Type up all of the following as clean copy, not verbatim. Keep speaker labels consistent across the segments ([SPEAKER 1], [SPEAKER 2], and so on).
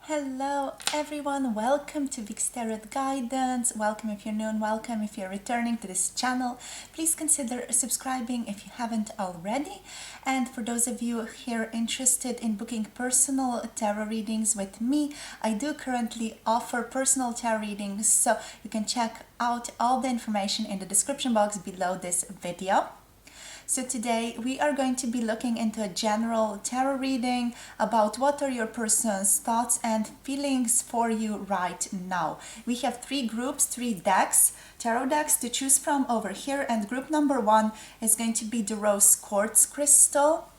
[SPEAKER 1] Hello everyone, welcome to Vic's Tarot Guidance. Welcome if you're new and welcome if you're returning to this channel. Please consider subscribing if you haven't already. And for those of you here interested in booking personal tarot readings with me, I do currently offer personal tarot readings, so you can check out all the information in the description box below this video. So today we are going to be looking into a general tarot reading about what are your person's thoughts and feelings for you right now. We have three groups, three decks, tarot decks to choose from over here, and group number one is going to be the rose quartz crystal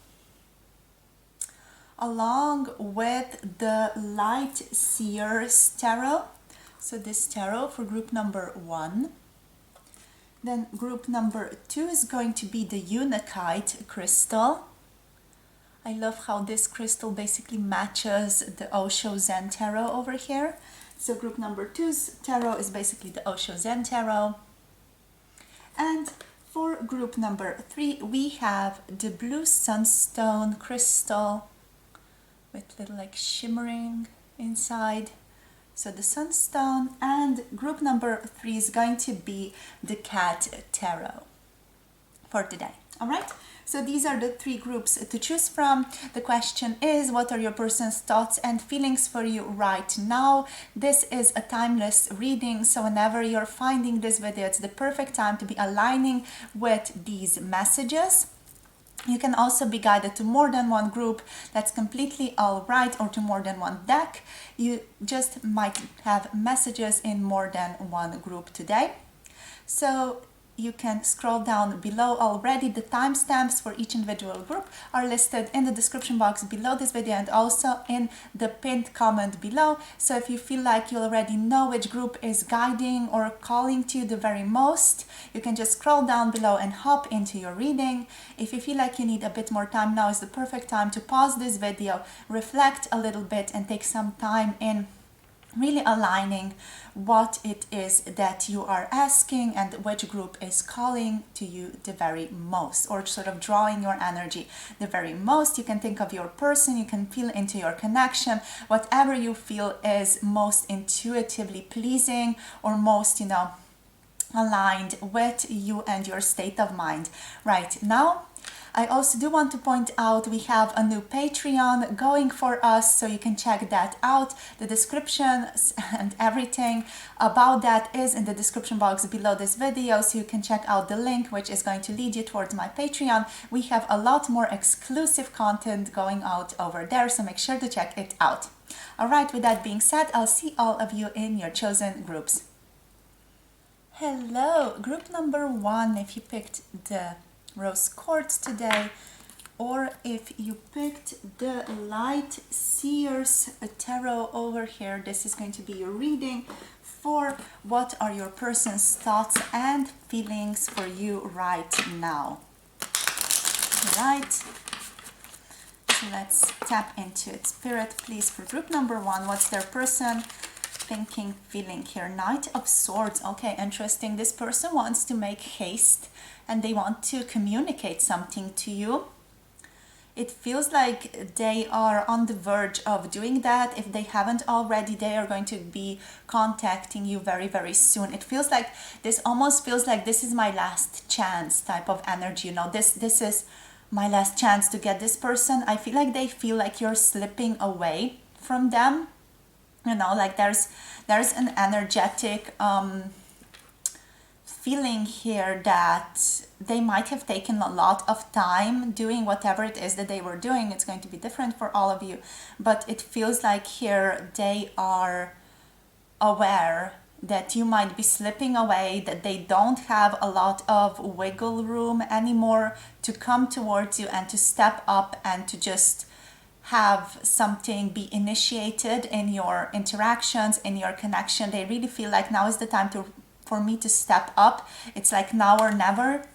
[SPEAKER 1] along with the light Seer tarot. So this tarot for group number one. Then group number two is going to be the Unakite crystal. I love how this crystal basically matches the Osho Zen tarot over here. So group number two's tarot is basically the Osho Zen tarot. And for group number three, we have the blue Sunstone crystal with little like shimmering inside. So the Sunstone, and group number three is going to be the Cat Tarot for today. All right, so these are the three groups to choose from. The question is, what are your person's thoughts and feelings for you right now? This is a timeless reading, so whenever you're finding this video, it's the perfect time to be aligning with these messages. You can also be guided to more than one group, that's completely all right, or to more than one deck. You just might have messages in more than one group today. So you can scroll down below already. The timestamps for each individual group are listed in the description box below this video and also in the pinned comment below. So if you feel like you already know which group is guiding or calling to you the very most, you can just scroll down below and hop into your reading. If you feel like you need a bit more time, now is the perfect time to pause this video, reflect a little bit and take some time in really aligning what it is that you are asking and which group is calling to you the very most, or sort of drawing your energy the very most. You can think of your person, you can feel into your connection, whatever you feel is most intuitively pleasing or most, aligned with you and your state of mind right now. I also do want to point out we have a new Patreon going for us, so you can check that out. The descriptions and everything about that is in the description box below this video, so you can check out the link which is going to lead you towards my Patreon. We have a lot more exclusive content going out over there, so make sure to check it out. Alright, with that being said, I'll see all of you in your chosen groups. Hello, group number one, if you picked the rose quartz today, or if you picked the light Seer's tarot over here, this is going to be your reading for what are your person's thoughts and feelings for you right now. Right, so let's tap into it. Spirit, please, for group number one, what's their person thinking, feeling here? Knight of Swords. Okay, interesting. This person wants to make haste and they want to communicate something to you. It feels like they are on the verge of doing that. If they haven't already, they are going to be contacting you very, very soon. It feels like this, almost feels like this is my last chance type of energy. This is my last chance to get this person. I feel like they feel like you're slipping away from them. Like there's an energetic feeling here that they might have taken a lot of time doing whatever it is that they were doing. It's going to be different for all of you, but it feels like here they are aware that you might be slipping away, that they don't have a lot of wiggle room anymore to come towards you and to step up and to just have something be initiated in your interactions, in your connection. They really feel like now is the time for me to step up. It's like now or never,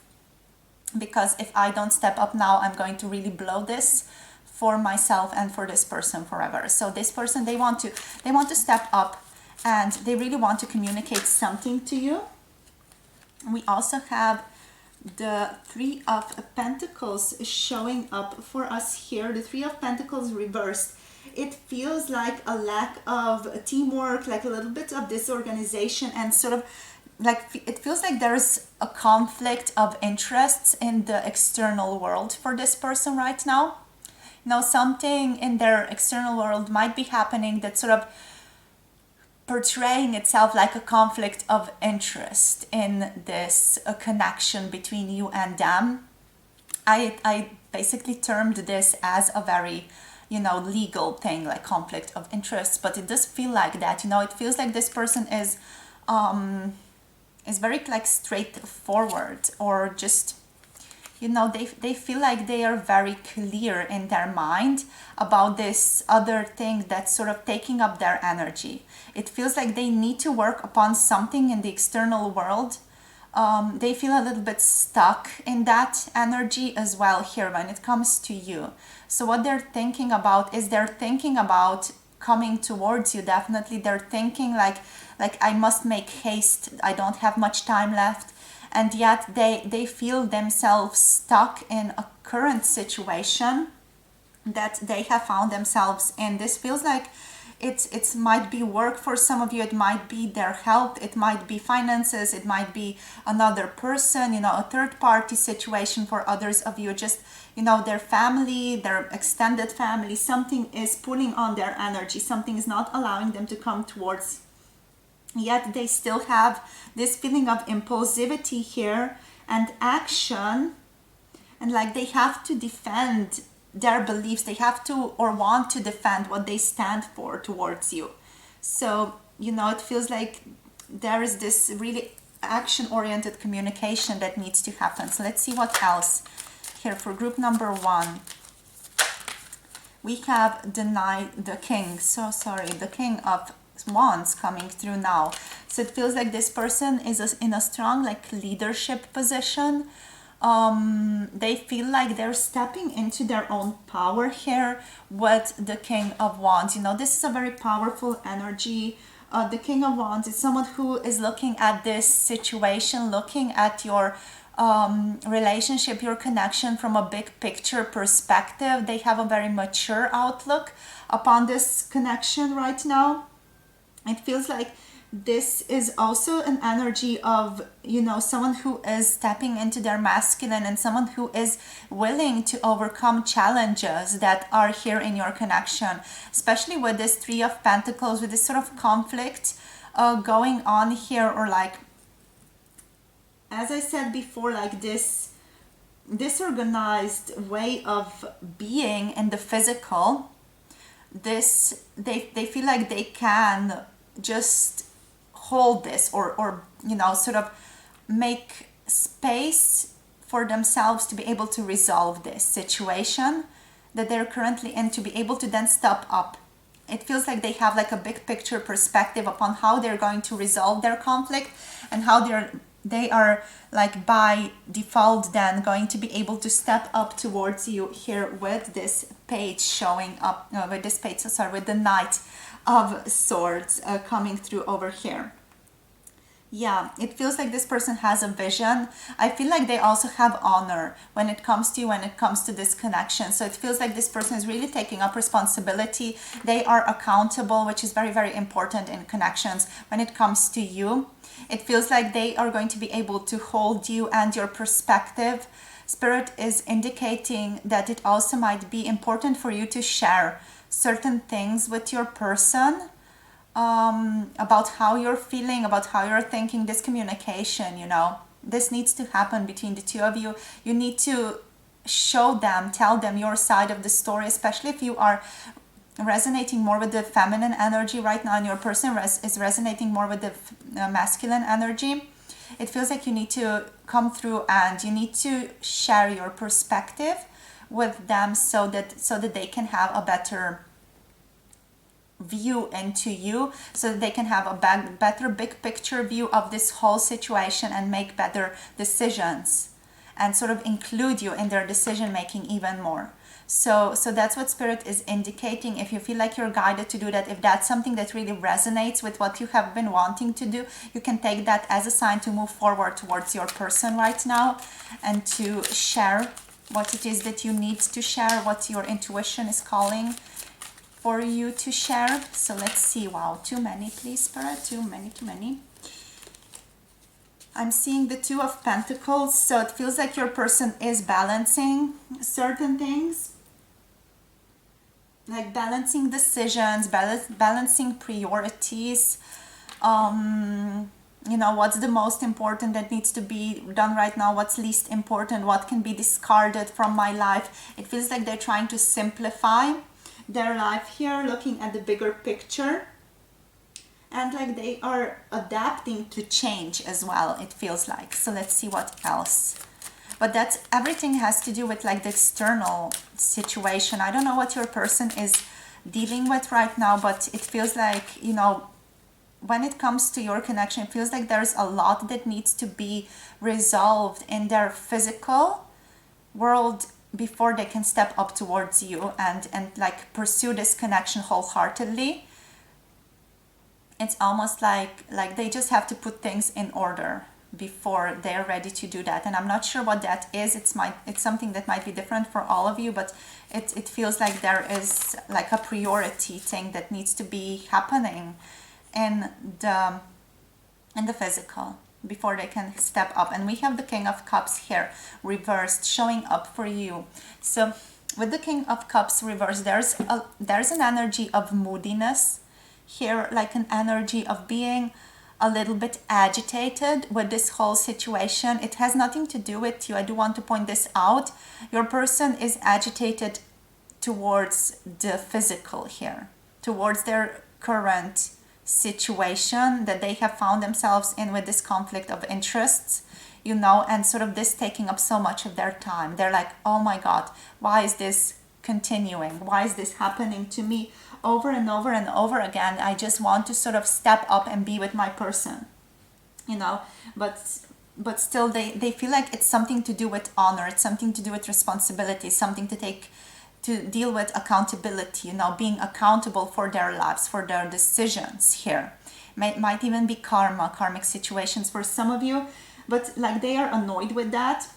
[SPEAKER 1] because if I don't step up now, I'm going to really blow this for myself and for this person forever. So this person, they want to step up and they really want to communicate something to you. We also have the Three of Pentacles showing up for us here. The Three of Pentacles reversed it feels like a lack of teamwork, like a little bit of disorganization, and sort of like it feels like there's a conflict of interests in the external world for this person right now. Now, something in their external world might be happening that's sort of portraying itself like a conflict of interest in this connection between you and them. I basically termed this as a very, legal thing, like conflict of interest, but it does feel like that. It feels like this person is very like straightforward, or just they feel like they are very clear in their mind about this other thing that's sort of taking up their energy. It feels like they need to work upon something in the external world. They feel a little bit stuck in that energy as well here when it comes to you. So what they're thinking about is they're thinking about coming towards you. Definitely they're thinking like I must make haste, I don't have much time left. And yet they feel themselves stuck in a current situation that they have found themselves in. This feels like it might be work for some of you, it might be their health, it might be finances, it might be another person, a third party situation for others of you, just their family, their extended family. Something is pulling on their energy, something is not allowing them to come towards, yet they still have this feeling of impulsivity here and action, and like they have to defend their beliefs, they have to or want to defend what they stand for towards you. So it feels like there is this really action-oriented communication that needs to happen. So let's see what else here for group number 1. We have the King of Wands coming through now. So it feels like this person is in a strong like leadership position. They feel like they're stepping into their own power here with the King of Wands. This is a very powerful energy. The King of Wands is someone who is looking at this situation, looking at your relationship, your connection from a big picture perspective. They have a very mature outlook upon this connection right now. It feels like this is also an energy of, someone who is stepping into their masculine, and someone who is willing to overcome challenges that are here in your connection, especially with this 3 of Pentacles, with this sort of conflict going on here, or like, as I said before, like this disorganized way of being in the physical. They feel like they can just hold this, or sort of make space for themselves to be able to resolve this situation that they're currently in, to be able to then step up. It feels like they have like a big picture perspective upon how they're going to resolve their conflict, and how they are like by default then going to be able to step up towards you here with this page showing up, with the Knight of Swords coming through over here. Yeah, it feels like this person has a vision. I feel like they also have honor when it comes to you, when it comes to this connection. So it feels like this person is really taking up responsibility. They are accountable, which is very, very important in connections when it comes to you. It feels like they are going to be able to hold you and your perspective. Spirit is indicating that it also might be important for you to share certain things with your person, about how you're feeling, about how you're thinking. This communication, this needs to happen between the two of you. You need to tell them your side of the story, especially if you are resonating more with the feminine energy right now, and your person is resonating more with the masculine energy. It feels like you need to come through and you need to share your perspective with them, so that they can have a better view into you, so that they can have a better big picture view of this whole situation and make better decisions, and sort of include you in their decision making even more. So that's what Spirit is indicating. If you feel like you're guided to do that, if that's something that really resonates with what you have been wanting to do, you can take that as a sign to move forward towards your person right now, and to share what it is that you need to share, what your intuition is calling. for you to share. So let's see. Wow, too many, please, Spirit. Too many. I'm seeing the Two of Pentacles, so it feels like your person is balancing certain things, like balancing decisions, balancing priorities. You know, what's the most important that needs to be done right now, what's least important, what can be discarded from my life. It feels like they're trying to simplify their life here, looking at the bigger picture. And like they are adapting to change as well, it feels like. So let's see what else. But that's, everything has to do with like the external situation. I don't know what your person is dealing with right now, but it feels like, you know, when it comes to your connection, it feels like there's a lot that needs to be resolved in their physical world before they can step up towards you and like pursue this connection wholeheartedly. It's almost like they just have to put things in order before they're ready to do that. And I'm not sure what that is. It's something that might be different for all of you, but it feels like there is like a priority thing that needs to be happening in the physical before they can step up. And we have the King of Cups here reversed, showing up for you. So with the King of Cups reversed, there's an energy of moodiness here, like an energy of being a little bit agitated with this whole situation. It has nothing to do with you. I do want to point this out. Your person is agitated towards the physical here, towards their current situation that they have found themselves in with this conflict of interests, you know, and sort of this taking up so much of their time. They're like, oh my God, why is this continuing? Why is this happening to me over and over and over again? I just want to sort of step up and be with my person, you know, but still they feel like it's something to do with honor, it's something to do with responsibility, something to deal with accountability, you know, being accountable for their lives, for their decisions here. Might even be karmic situations for some of you, but like they are annoyed with that.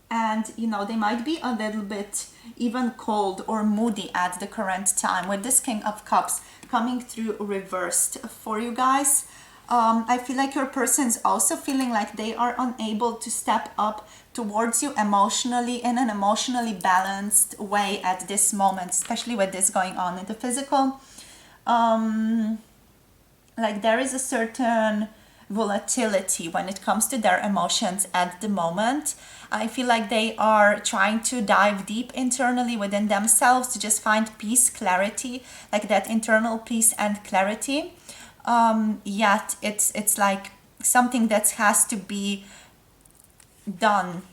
[SPEAKER 1] And, you know, they might be a little bit even cold or moody at the current time. With this King of Cups coming through reversed for you guys, I feel like your person is also feeling like they are unable to step up towards you emotionally in an emotionally balanced way at this moment, especially with this going on in the physical. Like there is a certain volatility when it comes to their emotions at the moment. I feel like they are trying to dive deep internally within themselves to just find peace, clarity, like that internal peace and clarity. Yet it's like something that has to be done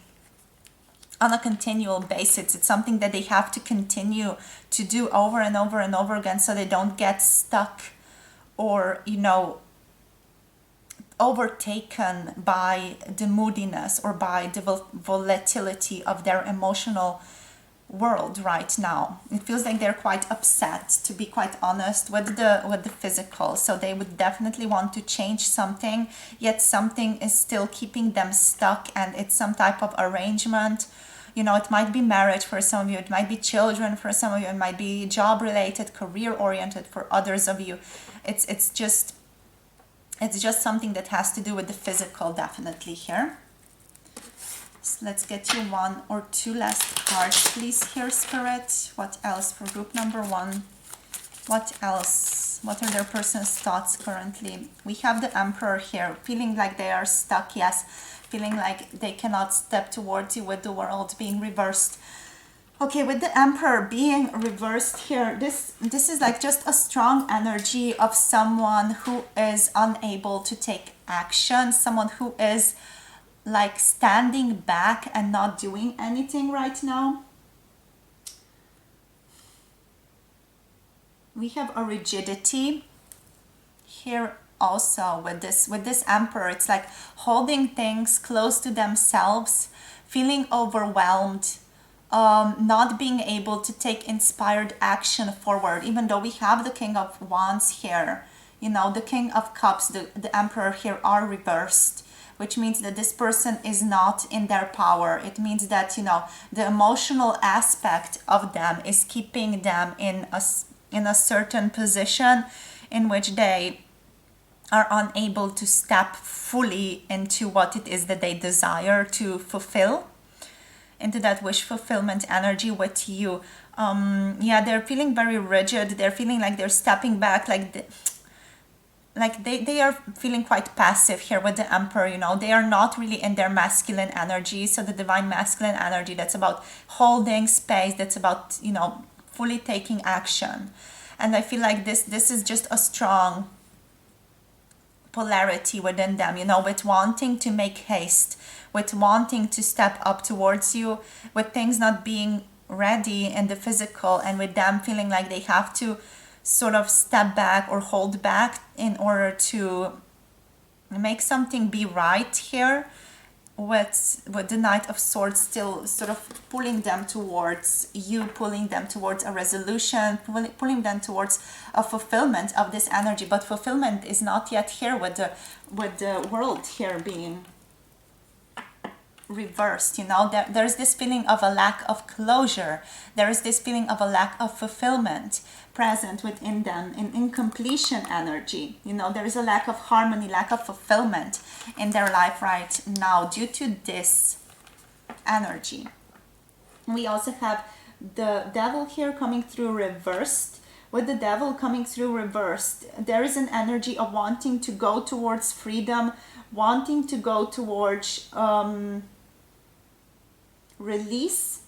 [SPEAKER 1] on a continual basis. It's something that they have to continue to do over and over and over again, so they don't get stuck or, you know, overtaken by the moodiness or by the volatility of their emotional world right now. It feels like they're quite upset, to be quite honest, with the physical. So they would definitely want to change something, yet something is still keeping them stuck, and it's some type of arrangement. You know, it might be marriage for some of you, it might be children for some of you, it might be job related, career oriented for others of you. It's just something that has to do with the physical, definitely here. So let's get you one or two last cards, please, here, Spirit. What else for group number one? What else? What are their person's thoughts currently? We have the Emperor here, feeling like they are stuck, yes. Feeling like they cannot step towards you with the world being reversed. Okay, with the Emperor being reversed here, this is like just a strong energy of someone who is unable to take action, someone who is like standing back and not doing anything right now. We have a rigidity here also with this Emperor. It's like holding things close to themselves, feeling overwhelmed, not being able to take inspired action forward, even though we have the King of Wands here. You know, the King of Cups, the Emperor here are reversed, which means that this person is not in their power. It means that, you know, the emotional aspect of them is keeping them in in a certain position in which they are unable to step fully into what it is that they desire to fulfill, into that wish fulfillment energy with you. Yeah, they're feeling very rigid. They're feeling like they're stepping back, they are feeling quite passive here with the Emperor. You know, they are not really in their masculine energy. So the divine masculine energy, that's about holding space, that's about, you know, fully taking action. And I feel like this is just a strong polarity within them, you know, with wanting to make haste, with wanting to step up towards you, with things not being ready in the physical, and with them feeling like they have to sort of step back or hold back in order to make something be right here, with the Knight of Swords still sort of pulling them towards you, pulling them towards a resolution, pulling them towards a fulfillment of this energy. But fulfillment is not yet here, with the World here being reversed. You know, there's this feeling of a lack of closure. There is this feeling of a lack of fulfillment present within them, in incompletion energy. You know, there is a lack of harmony, lack of fulfillment in their life right now due to this energy. We also have the Devil here coming through reversed. With the Devil coming through reversed, there is an energy of wanting to go towards freedom, wanting to go towards release,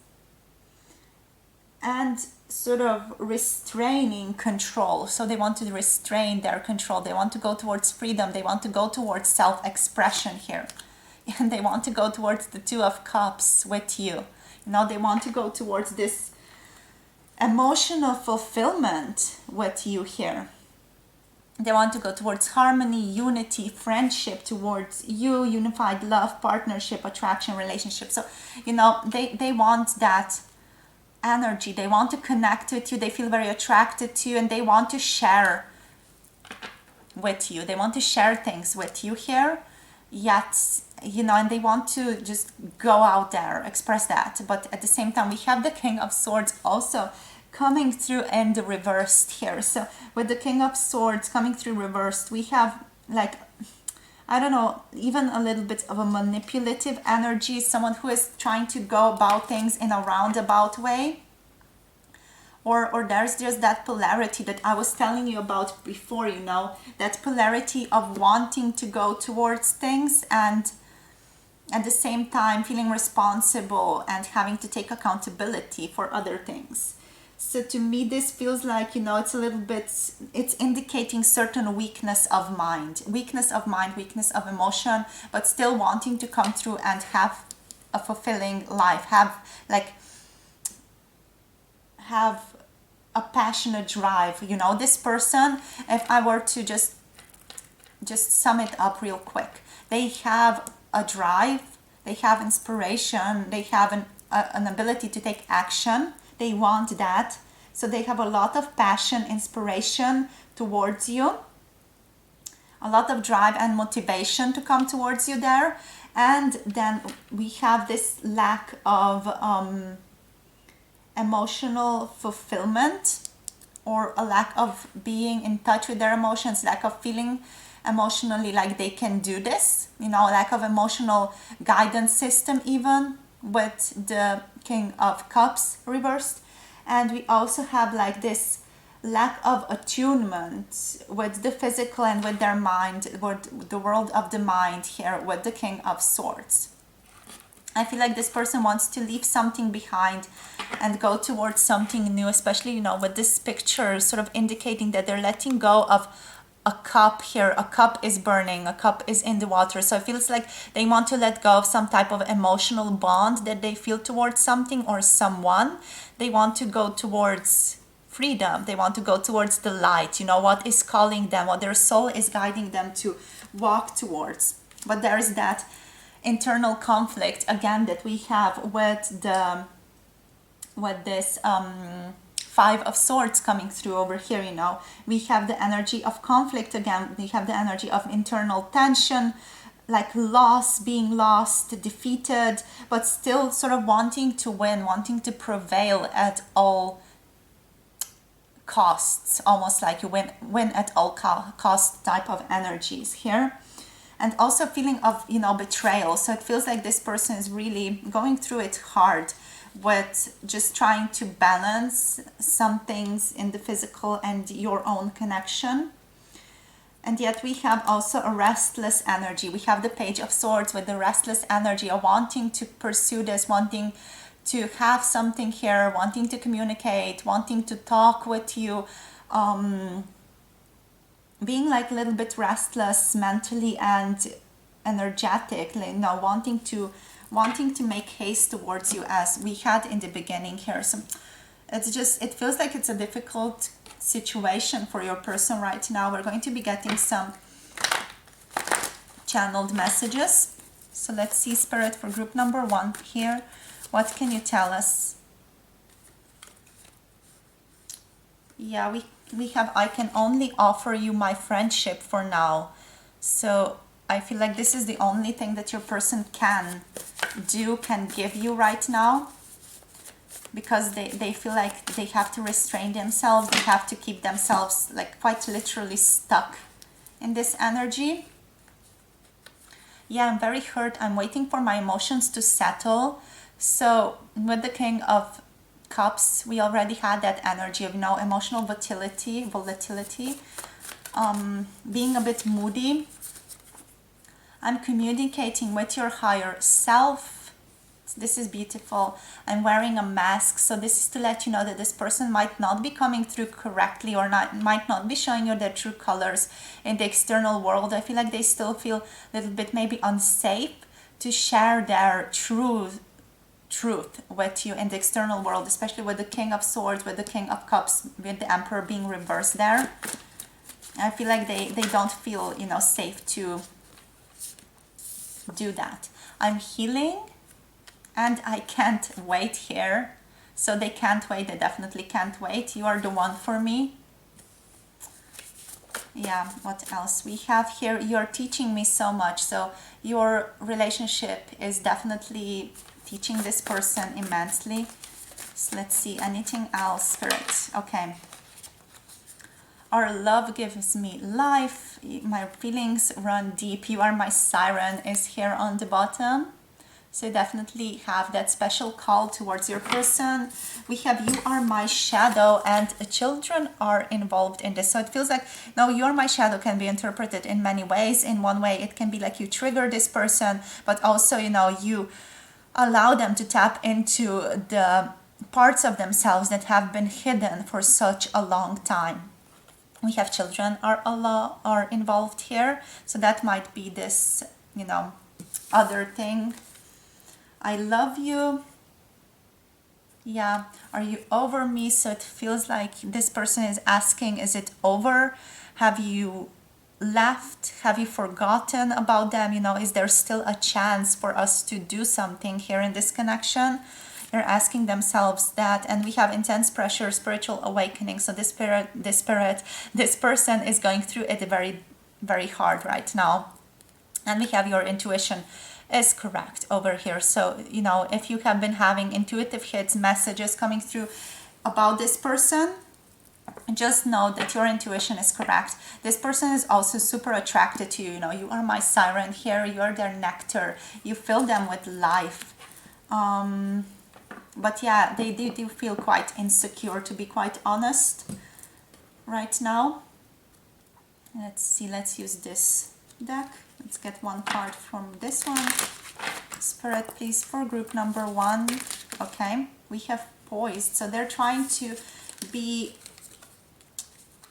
[SPEAKER 1] and sort of restraining control. So they want to restrain their control. They want to go towards freedom. They want to go towards self-expression here. And they want to go towards the Two of Cups with you. You know, they want to go towards this emotional fulfillment with you here. They want to go towards harmony, unity, friendship towards you, unified love, partnership, attraction, relationship. So, you know, they want that energy. They want to connect with you. They feel very attracted to you, and they want to share with you. They want to share things with you here. Yet, you know, and they want to just go out there, express that. But at the same time, we have the King of Swords also coming through in the reversed here. So with the King of Swords coming through reversed, we have, like, I don't know, even a little bit of a manipulative energy, someone who is trying to go about things in a roundabout way. Or there's just that polarity that I was telling you about before, you know, that polarity of wanting to go towards things and at the same time feeling responsible and having to take accountability for other things. So to me, this feels like, you know, it's a little bit, it's indicating certain weakness of mind, weakness of emotion, but still wanting to come through and have a fulfilling life, have a passionate drive. You know, this person, if I were to just sum it up real quick, they have a drive, they have inspiration, they have an ability to take action. They want that. So they have a lot of passion, inspiration towards you, a lot of drive and motivation to come towards you there. And then we have this lack of emotional fulfillment, or a lack of being in touch with their emotions, lack of feeling emotionally like they can do this, you know, lack of emotional guidance system, even with the King of Cups reversed. And we also have like this lack of attunement with the physical and with their mind, with the world of the mind here with the King of Swords. I feel like this person wants to leave something behind and go towards something new, especially, you know, with this picture sort of indicating that they're letting go of a cup here. A cup is burning, a cup is in the water. So it feels like they want to let go of some type of emotional bond that they feel towards something or someone. They want to go towards freedom. They want to go towards the light, you know, what is calling them, what their soul is guiding them to walk towards. But there is that internal conflict again that we have with this Five of Swords coming through over here. You know, we have the energy of conflict again. We have the energy of internal tension, like loss, being lost, defeated, but still sort of wanting to win, wanting to prevail at all costs, almost like you win at all cost type of energies here. And also feeling of, you know, betrayal. So it feels like this person is really going through it hard with just trying to balance some things in the physical and your own connection. And yet we have also a restless energy. We have the Page of Swords with the restless energy of wanting to pursue this, wanting to have something here, wanting to communicate, wanting to talk with you, being like a little bit restless mentally and energetically, you know, wanting to make haste towards you, as we had in the beginning here. So it's just, it feels like it's a difficult situation for your person right now. We're going to be getting some channeled messages. So let's see, Spirit, for group number 1 here. What can you tell us? Yeah, we have, I can only offer you my friendship for now. So I feel like this is the only thing that your person can give you right now, because they feel like they have to restrain themselves. They have to keep themselves like quite literally stuck in this energy. Yeah, I'm very hurt. I'm waiting for my emotions to settle. So with the King of Cups, we already had that energy of, you know, emotional volatility, being a bit moody. I'm communicating with your higher self. This is beautiful. I'm wearing a mask, so this is to let you know that this person might not be coming through correctly, or might not be showing you their true colors in the external world. I feel like they still feel a little bit maybe unsafe to share their truth with you in the external world, especially with the King of Swords, with the King of Cups, with the Emperor being reversed there. I feel like they don't feel, you know, safe to do that. I'm healing and I can't wait here. So they can't wait. They definitely can't wait. You are the one for me. Yeah, what else we have here? You're teaching me so much. So your relationship is definitely teaching this person immensely. So let's see, anything else, Spirit? Okay. Our love gives me life. My feelings run deep. You are my siren is here on the bottom. So definitely have that special call towards your person. We have you are my shadow, and children are involved in this. So it feels like, no, you are my shadow can be interpreted in many ways. In one way, it can be like you trigger this person, but also, you know, you allow them to tap into the parts of themselves that have been hidden for such a long time. We have children are involved here, so that might be this, you know, other thing. I love you. Yeah, are you over me? So it feels like this person is asking, is it over? Have you left? Have you forgotten about them? You know, is there still a chance for us to do something here in this connection? They're asking themselves that. And we have intense pressure, spiritual awakening. So this person is going through it very, very hard right now. And we have your intuition is correct over here. So, you know, if you have been having intuitive hits, messages coming through about this person, just know that your intuition is correct. This person is also super attracted to you. You know, you are my siren here. You are their nectar. You fill them with life. But yeah, they do feel quite insecure, to be quite honest, right now. Let's see, let's use this deck. Let's get one card from this one. Spirit, please, for group number 1. Okay, we have poised. So they're trying to be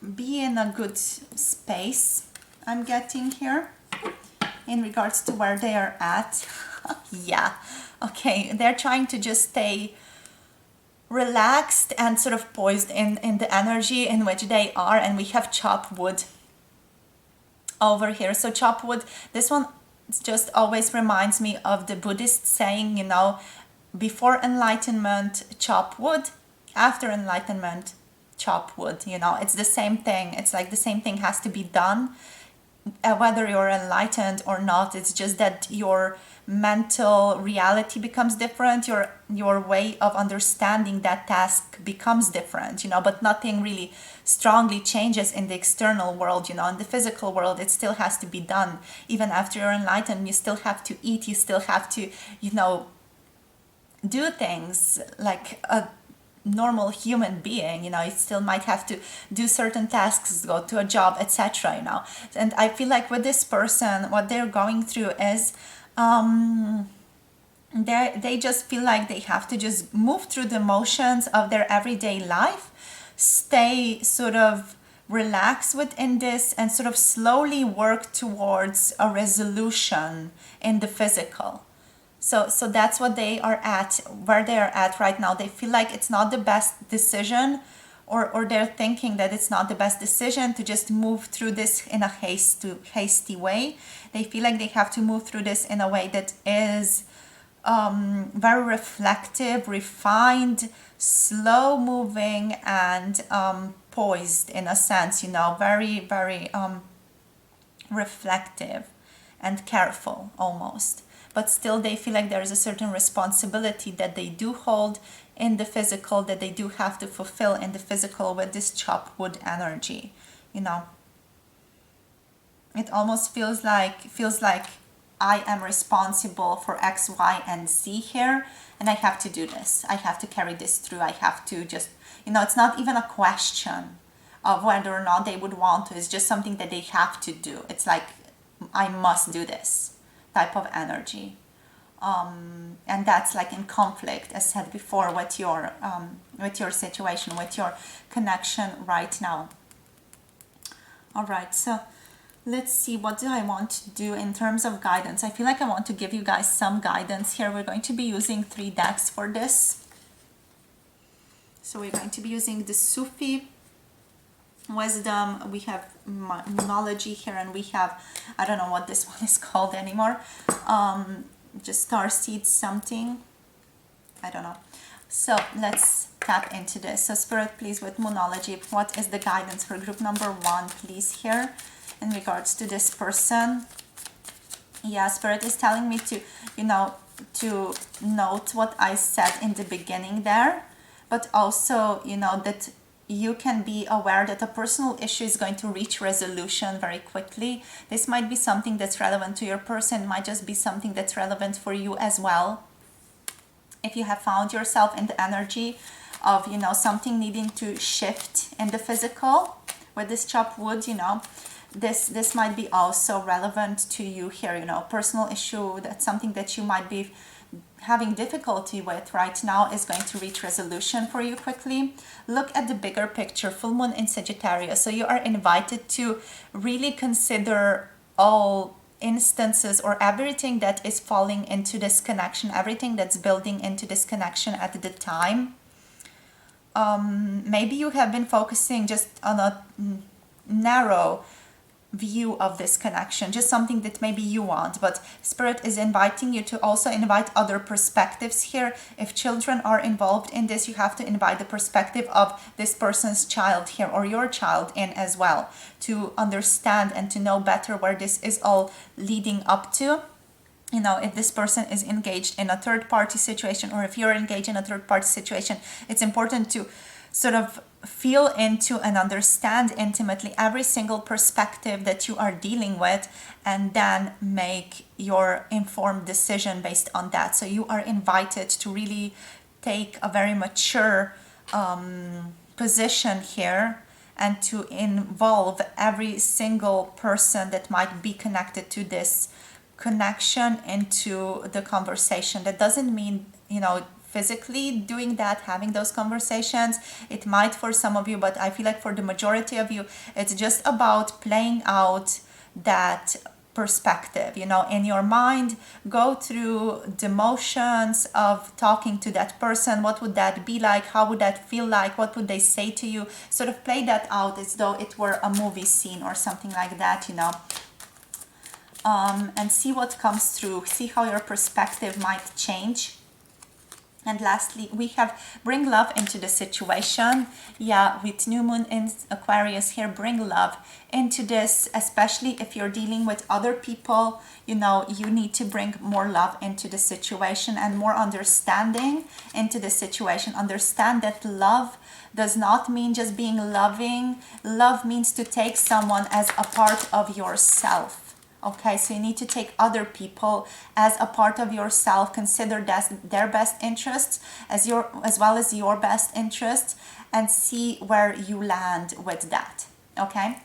[SPEAKER 1] in a good space, I'm getting here, in regards to where they are at. Yeah, okay, they're trying to just stay relaxed and sort of poised in the energy in which they are. And we have chop wood over here. So chop wood, this one just always reminds me of the Buddhist saying, you know, before enlightenment, chop wood, after enlightenment, chop wood. You know, it's the same thing. It's like the same thing has to be done whether you're enlightened or not. It's just that your mental reality becomes different, your way of understanding that task becomes different, you know, but nothing really strongly changes in the external world, you know. In the physical world, it still has to be done. Even after you're enlightened, you still have to eat, you still have to, you know, do things like a normal human being, you know. You still might have to do certain tasks, go to a job, etc., you know. And I feel like with this person, what they're going through is they just feel like they have to just move through the motions of their everyday life, stay sort of relaxed within this, and sort of slowly work towards a resolution in the physical. So that's what they are at, where they are at right now. They feel like it's not the best decision, or they're thinking that it's not the best decision to just move through this in a hasty way. They feel like they have to move through this in a way that is very reflective, refined, slow moving, and poised in a sense, you know, very, very reflective and careful almost. But still they feel like there is a certain responsibility that they do hold in the physical, that they do have to fulfill in the physical with this chopped wood energy, you know. It almost feels like I am responsible for X, Y, and Z here, and I have to do this. I have to carry this through. I have to just, you know, it's not even a question of whether or not they would want to. It's just something that they have to do. It's like, I must do this type of energy. And that's like in conflict, as said before, with your situation, with your connection right now. All right, so let's see, what do I want to do in terms of guidance? I feel like I want to give you guys some guidance here. We're going to be using 3 decks for this. So we're going to be using the Sufi wisdom, we have Moonology here, and we have, I don't know what this one is called anymore, just Starseed something, I don't know. So let's tap into this. So Spirit, please, with Moonology, what is the guidance for group number 1, please, here in regards to this person? Yeah, Spirit is telling me to, you know, to note what I said in the beginning there, but also, you know, that you can be aware that a personal issue is going to reach resolution very quickly. This might be something that's relevant to your person, it might just be something that's relevant for you as well. If you have found yourself in the energy of, you know, something needing to shift in the physical with this chopped wood, you know, this might be also relevant to you here, you know, personal issue, that's something that you might be having difficulty with right now is going to reach resolution for you quickly. Look at the bigger picture, full moon in Sagittarius. So you are invited to really consider all instances or everything that is falling into this connection, everything that's building into this connection at the time. Maybe you have been focusing just on a narrow view of this connection, just something that maybe you want, but Spirit is inviting you to also invite other perspectives here. If children are involved in this, you have to invite the perspective of this person's child here, or your child in as well, to understand and to know better where this is all leading up to. You know, if this person is engaged in a third-party situation, or if you're engaged in a third-party situation, it's important to sort of feel into and understand intimately every single perspective that you are dealing with, and then make your informed decision based on that. So you are invited to really take a very mature position here, and to involve every single person that might be connected to this connection into the conversation. That doesn't mean, you know, physically doing that, having those conversations. It might for some of you, but I feel like for the majority of you, it's just about playing out that perspective, you know, in your mind. Go through the motions of talking to that person. What would that be like? How would that feel like? What would they say to you? Sort of play that out as though it were a movie scene or something like that, you know. And see what comes through. See how your perspective might change And lastly, we have bring love into the situation. Yeah, with new moon in Aquarius here, bring love into this, especially if you're dealing with other people. You know, you need to bring more love into the situation and more understanding into the situation. Understand that love does not mean just being loving. Love means to take someone as a part of yourself. Okay, so you need to take other people as a part of yourself. Consider that their best interests as well as your best interests, and see where you land with that. Okay.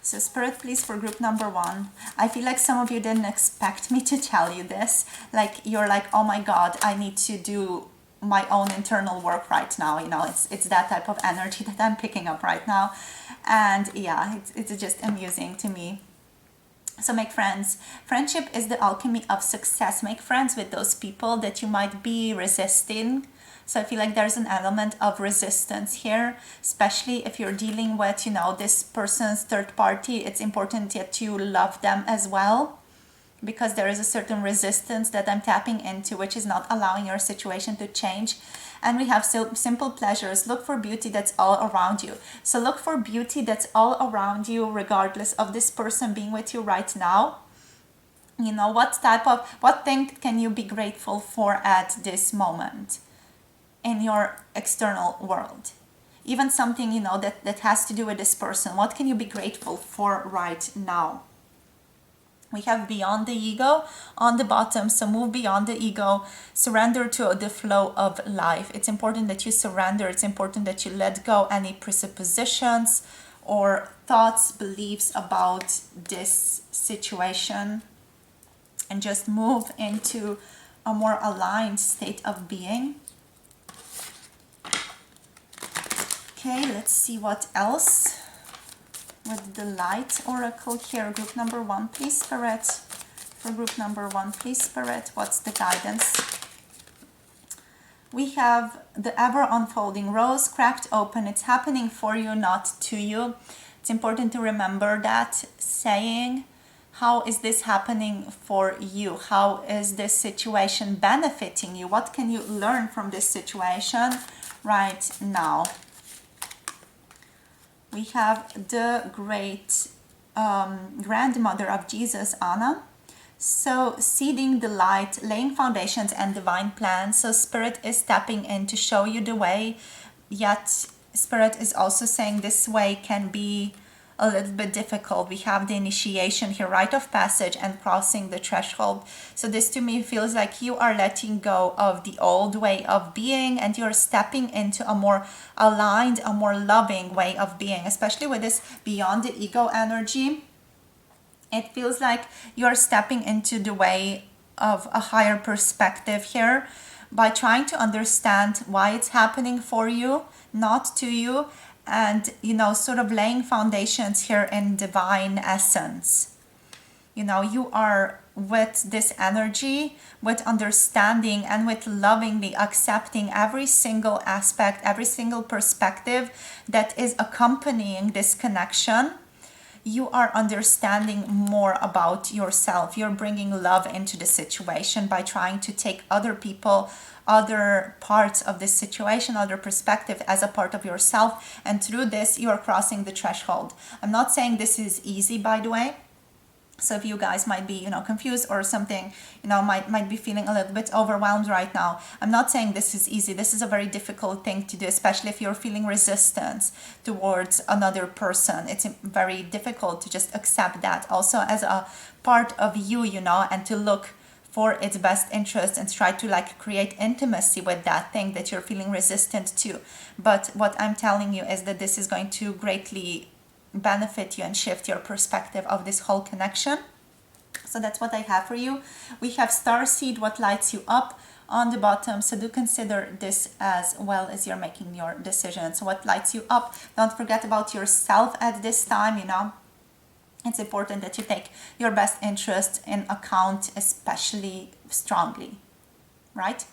[SPEAKER 1] So Spirit, please, for group number 1. I feel like some of you didn't expect me to tell you this. Like, you're like, oh my God, I need to do my own internal work right now. You know, it's that type of energy that I'm picking up right now. And yeah, it's just amusing to me. So make friends. Friendship is the alchemy of success. Make friends with those people that you might be resisting. So I feel like there's an element of resistance here, especially if you're dealing with, you know, this person's third party. It's important that you love them as well, because there is a certain resistance that I'm tapping into, which is not allowing your situation to change. And we have simple pleasures. Look for beauty that's all around you. So look for beauty that's all around you, regardless of this person being with you right now. You know, what thing can you be grateful for at this moment in your external world? Even something, you know, that has to do with this person. What can you be grateful for right now? We have beyond the ego on the bottom. So move beyond the ego. Surrender to the flow of life. It's important that you surrender. It's important that you let go any presuppositions or thoughts, beliefs about this situation, and just move into a more aligned state of being. Okay, let's see what else. With the light oracle here, group number 1, please, Spirit. For group number 1, please, Spirit, what's the guidance? We have the ever unfolding rose cracked open. It's happening for you, not to you. It's important to remember that saying, how is this happening for you? How is this situation benefiting you? What can you learn from this situation right now? We have the great grandmother of Jesus, Anna. So seeding the light, laying foundations and divine plans. So Spirit is stepping in to show you the way. Yet Spirit is also saying this way can be a little bit difficult. We have the initiation here, rite of passage and crossing the threshold. So this to me feels like you are letting go of the old way of being and you're stepping into a more aligned, a more loving way of being, especially with this beyond the ego energy. It feels like you're stepping into the way of a higher perspective here by trying to understand why it's happening for you, not to you. And, you know, sort of laying foundations here in divine essence. You know, you are with this energy, with understanding and with lovingly accepting every single aspect, every single perspective that is accompanying this connection. You are understanding more about yourself. You're bringing love into the situation by trying to take other people, other parts of this situation, other perspective as a part of yourself. And through this, you are crossing the threshold. I'm not saying this is easy, by the way. So if you guys might be, you know, confused or something, you know, might be feeling a little bit overwhelmed right now. I'm not saying this is easy. This is a very difficult thing to do, especially if you're feeling resistance towards another person. It's very difficult to just accept that also as a part of you, you know, and to look for its best interest and try to like create intimacy with that thing that you're feeling resistant to. But what I'm telling you is that this is going to greatly benefit you and shift your perspective of this whole connection. So that's what I have for you. We have starseed, what lights you up, on the bottom. So do consider this as well as you're making your decision. So what lights you up? Don't forget about yourself at this time, you know. It's important that you take your best interest in account, especially strongly, right?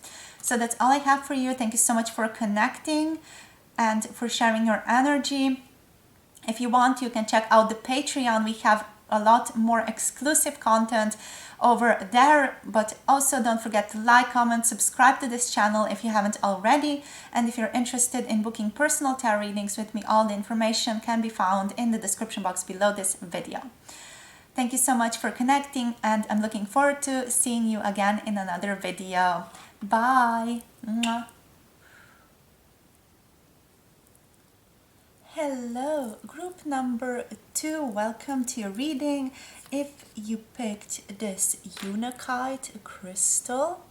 [SPEAKER 1] So that's all I have for you. Thank you so much for connecting and for sharing your energy. If you want, you can check out the Patreon. We have a lot more exclusive content over there. But also don't forget to like, comment, subscribe to this channel if you haven't already. And if you're interested in booking personal tarot readings with me, all the information can be found in the description box below this video. Thank you so much for connecting, and I'm looking forward to seeing you again in another video. Bye. Mwah. Hello, group number 2, welcome to your reading. If you picked this Unakite crystal,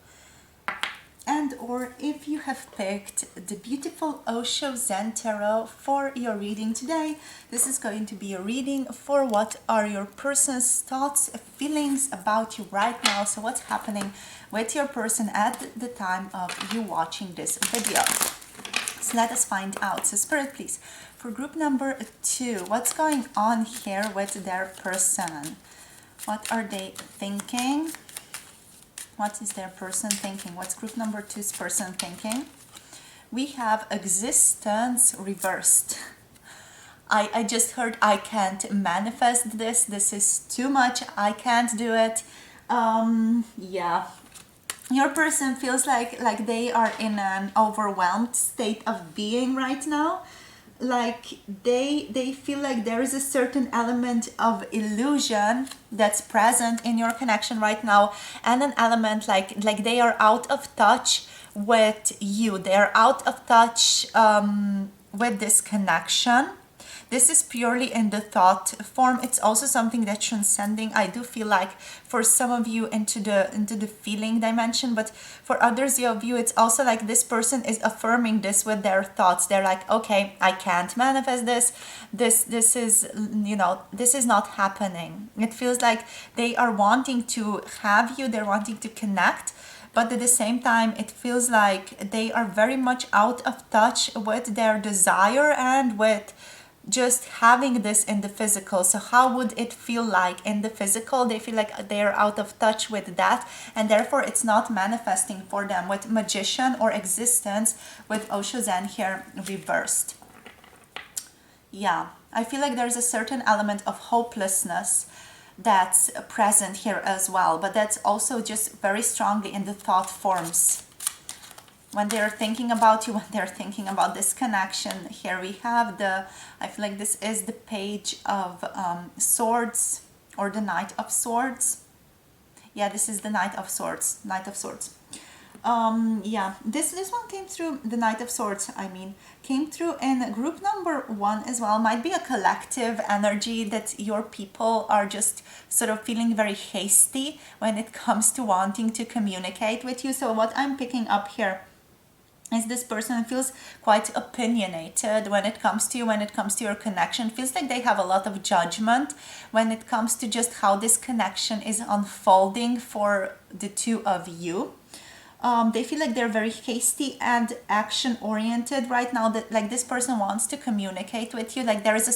[SPEAKER 1] and or if you have picked the beautiful Osho Zen Tarot for your reading today, this is going to be a reading for what are your person's thoughts, feelings about you right now. So what's happening with your person at the time of you watching this video. So let us find out. So Spirit, please, for group number 2, what's going on here with their person? What are they thinking? What is their person thinking? What's group number 2's person thinking? We have existence reversed. I just heard I can't manifest this. This is too much. I can't do it. Yeah. Your person feels like they are in an overwhelmed state of being right now. Like they feel like there is a certain element of illusion that's present in your connection right now, and an element like they are out of touch with you. They're out of touch with this connection. This is purely in the thought form. It's also something that's transcending, I do feel like, for some of you into the feeling dimension, but for others of you, it's also like this person is affirming this with their thoughts. They're like, okay, I can't manifest this. This is, you know, this is not happening. It feels like they are wanting to have you, they're wanting to connect, but at the same time, it feels like they are very much out of touch with their desire and with just having this in the physical. So how would it feel like in the physical? They feel like they're out of touch with that, and therefore it's not manifesting for them with Magician or existence with Osho Zen here reversed. Yeah, I feel like there's a certain element of hopelessness that's present here as well, but that's also just very strongly in the thought forms. When they're thinking about you, when they're thinking about this connection, here we have I feel like this is the Page of Swords or the Knight of Swords. Yeah, this is the Knight of Swords. Yeah, this one came through, the Knight of Swords, came through in group number 1 as well. Might be a collective energy that your people are just sort of feeling very hasty when it comes to wanting to communicate with you. So what I'm picking up here is this person feels quite opinionated when it comes to you, when it comes to your connection. Feels like they have a lot of judgment when it comes to just how this connection is unfolding for the two of you. They feel like they're very hasty and action oriented right now, that like this person wants to communicate with you. Like there is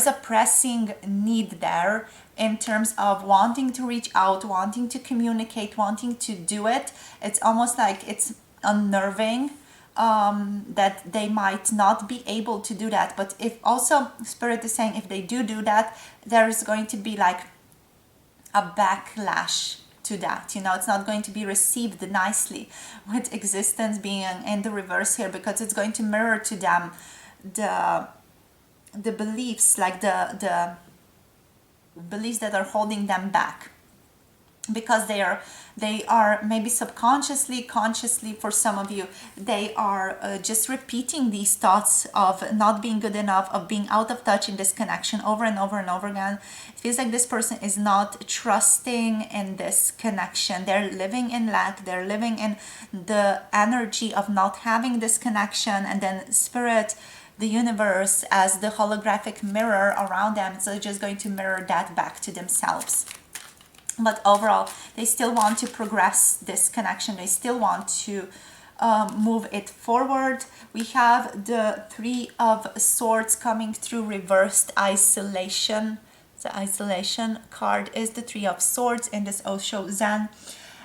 [SPEAKER 1] a pressing need there in terms of wanting to reach out, wanting to communicate, wanting to do it. It's almost like it's unnerving that they might not be able to do that. But if also Spirit is saying if they do that, there is going to be like a backlash to that. You know, it's not going to be received nicely with existence being in the reverse here, because it's going to mirror to them the beliefs, like the beliefs that are holding them back, because they are maybe subconsciously, consciously, for some of you, they are just repeating these thoughts of not being good enough, of being out of touch in this connection over and over and over again. It feels like this person is not trusting in this connection. They're living in lack, they're living in the energy of not having this connection, and then Spirit, the universe, as the holographic mirror around them, so just going to mirror that back to themselves. But overall, they still want to progress this connection. They still want to move it forward. We have the Three of Swords coming through reversed isolation. The isolation card is the Three of Swords in this Osho Zen.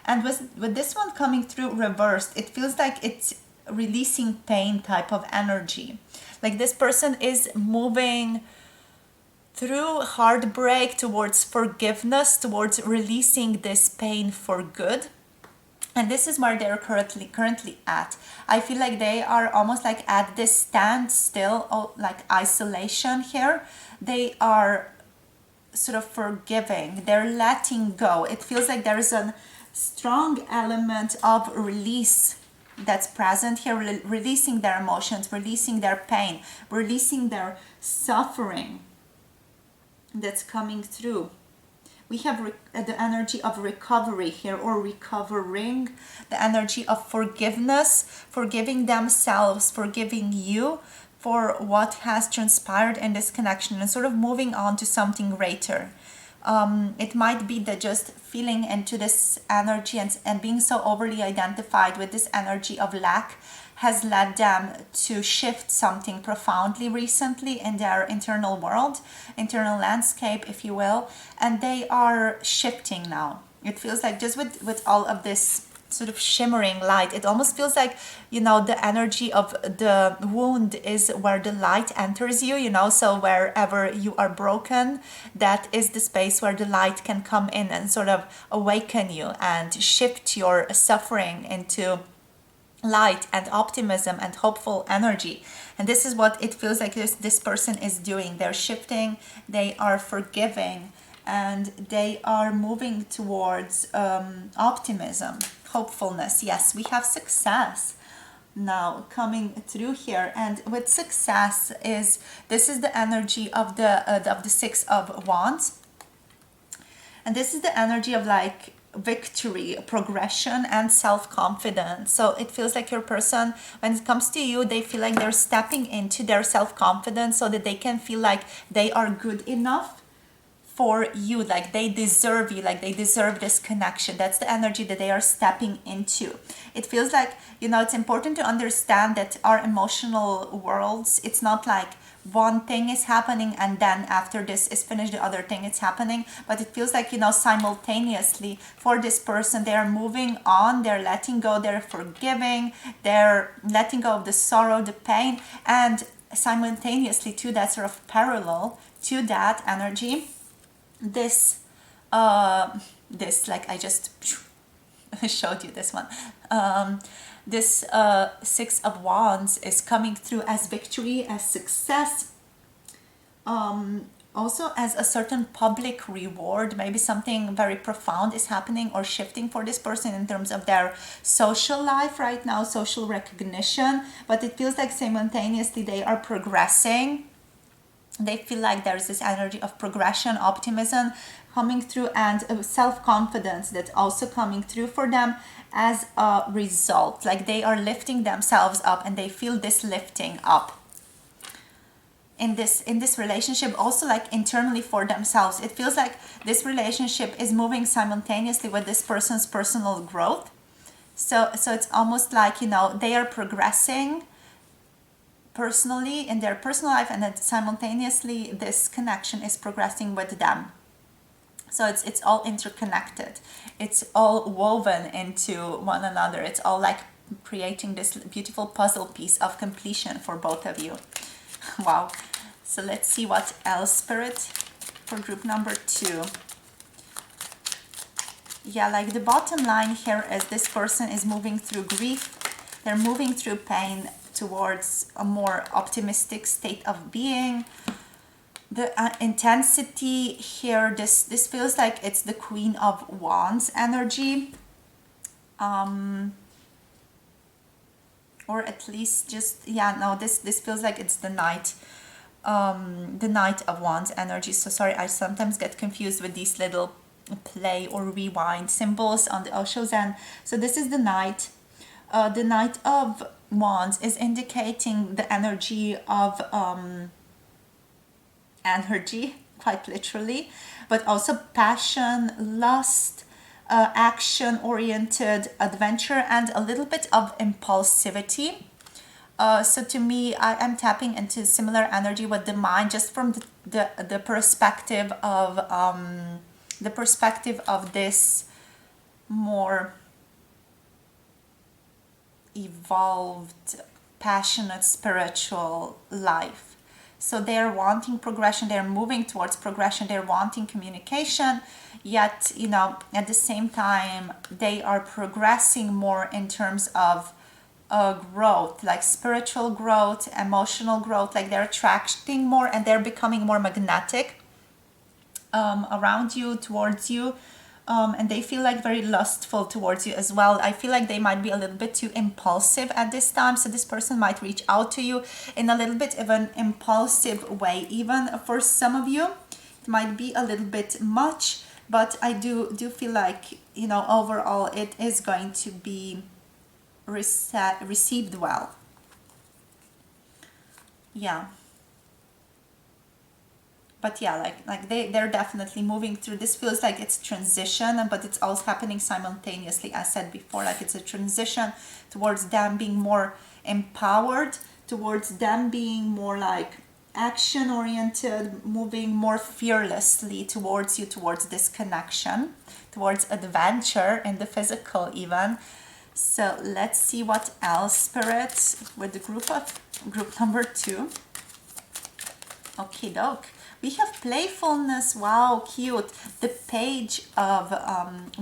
[SPEAKER 1] And with this one coming through reversed, it feels like it's releasing pain type of energy. Like this person is moving through heartbreak, towards forgiveness, towards releasing this pain for good. And this is where they're currently at. I feel like they are almost like at this standstill, like isolation here. They are sort of forgiving, they're letting go. It feels like there is a strong element of release that's present here, releasing their emotions, releasing their pain, releasing their suffering that's coming through. We have the energy of recovery here, or recovering, the energy of forgiveness, forgiving themselves, forgiving you for what has transpired in this connection, and sort of moving on to something greater. It might be that just feeling into this energy and being so overly identified with this energy of lack has led them to shift something profoundly recently in their internal world, internal landscape, if you will, and they are shifting now. It feels like just with all of this sort of shimmering light, it almost feels like, you know, the energy of the wound is where the light enters you, you know, so wherever you are broken, that is the space where the light can come in and sort of awaken you and shift your suffering into light and optimism and hopeful energy. And this is what it feels like this person is doing. They're shifting, they are forgiving, and they are moving towards optimism, hopefulness. Yes, we have success now coming through here, and with success is this is the energy of the Six of Wands, and this is the energy of like victory, progression, and self-confidence. So it feels like your person, when it comes to you, they feel like they're stepping into their self-confidence so that they can feel like they are good enough for you, like they deserve you, like they deserve this connection. That's the energy that they are stepping into. It feels like, you know, it's important to understand that our emotional worlds, it's not like one thing is happening and then after this is finished the other thing is happening, but it feels like, you know, simultaneously for this person, they are moving on, they're letting go, they're forgiving, they're letting go of the sorrow, the pain, and simultaneously to that, sort of parallel to that energy, this like I just showed you this one, this Six of Wands is coming through as victory, as success, also as a certain public reward. Maybe something very profound is happening or shifting for this person in terms of their social life right now, social recognition, but it feels like simultaneously they are progressing. They feel like there's this energy of progression, optimism coming through, and self-confidence that's also coming through for them as a result. Like they are lifting themselves up and they feel this lifting up in this relationship, also like internally for themselves. It feels like this relationship is moving simultaneously with this person's personal growth. So it's almost like, you know, they are progressing personally in their personal life, and then simultaneously this connection is progressing with them. So it's all interconnected, it's all woven into one another, it's all like creating this beautiful puzzle piece of completion for both of you. Wow. So let's see what else, Spirit, for group number 2. Yeah, like the bottom line here is this person is moving through grief, they're moving through pain towards a more optimistic state of being. The intensity here, this feels like it's the Queen of Wands energy, or at least just, yeah, no, this feels like it's the Knight of Wands energy. So sorry, I sometimes get confused with these little play or rewind symbols on the Osho Zen. So this is the Knight. The Knight of Wands is indicating the energy of energy, quite literally, but also passion, lust, action-oriented adventure, and a little bit of impulsivity. So to me, I am tapping into similar energy with the mind, just from the perspective of this more evolved, passionate spiritual life. So they're wanting progression, they're moving towards progression, they're wanting communication, yet, you know, at the same time, they are progressing more in terms of growth, like spiritual growth, emotional growth, like they're attracting more and they're becoming more magnetic around you, towards you. And they feel like very lustful towards you as well. I feel like they might be a little bit too impulsive at this time. So this person might reach out to you in a little bit of an impulsive way. Even for some of you, it might be a little bit much, but I do feel like, you know, overall it is going to be received well. Yeah. But yeah, like they're definitely moving through. This feels like it's transition, but it's also happening simultaneously. As said before, like it's a transition towards them being more empowered, towards them being more like action oriented, moving more fearlessly towards you, towards this connection, towards adventure in the physical even. So let's see what else, Spirit, with the group number 2. Okay, doke. We have playfulness. Wow, cute. The Page of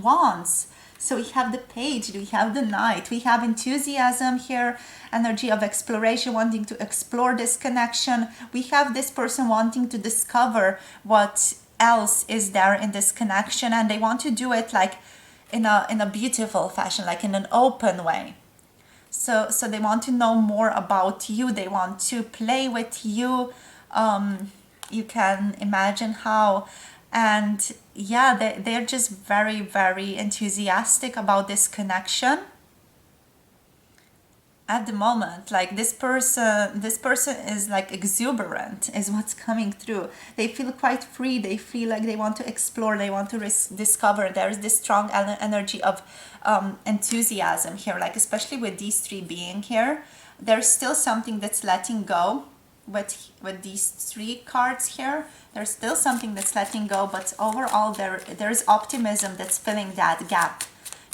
[SPEAKER 1] Wands. So we have the Page, we have the Knight, we have enthusiasm here, energy of exploration, wanting to explore this connection. We have this person wanting to discover what else is there in this connection, and they want to do it like in a beautiful fashion, like in an open way. So they want to know more about you. They want to play with you. You can imagine how. And yeah, they're just very, very enthusiastic about this connection at the moment. Like this person is like exuberant is what's coming through. They feel quite free. They feel like they want to explore, they want to discover. There's this strong energy of enthusiasm here, like especially with these 3 being here. There's still something that's letting go with these 3 cards here. There's still something that's letting go, but overall there's optimism that's filling that gap,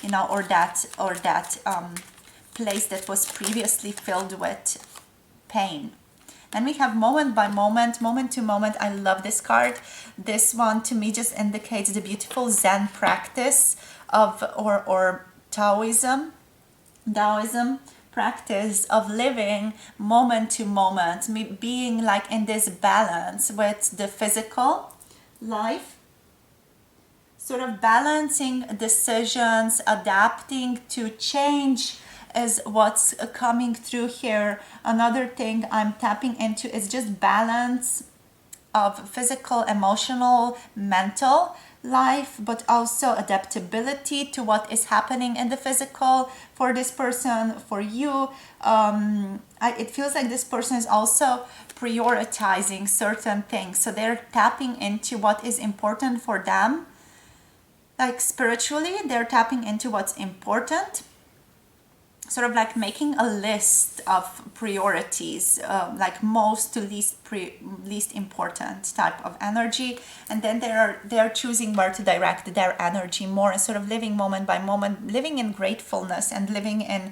[SPEAKER 1] you know, or that place that was previously filled with pain. Then we have moment by moment, moment to moment. I love this card. This one to me just indicates the beautiful Zen practice of or Taoism practice of living moment to moment, being like in this balance with the physical life, sort of balancing decisions, adapting to change is what's coming through here. Another thing I'm tapping into is just balance of physical, emotional, mental life, but also adaptability to what is happening in the physical for this person, for you. It feels like this person is also prioritizing certain things. So they're tapping into what is important for them. Like spiritually, they're tapping into what's important. Sort of like making a list of priorities, like most to least important type of energy, and then they're choosing where to direct their energy more, and sort of living moment by moment, living in gratefulness and living in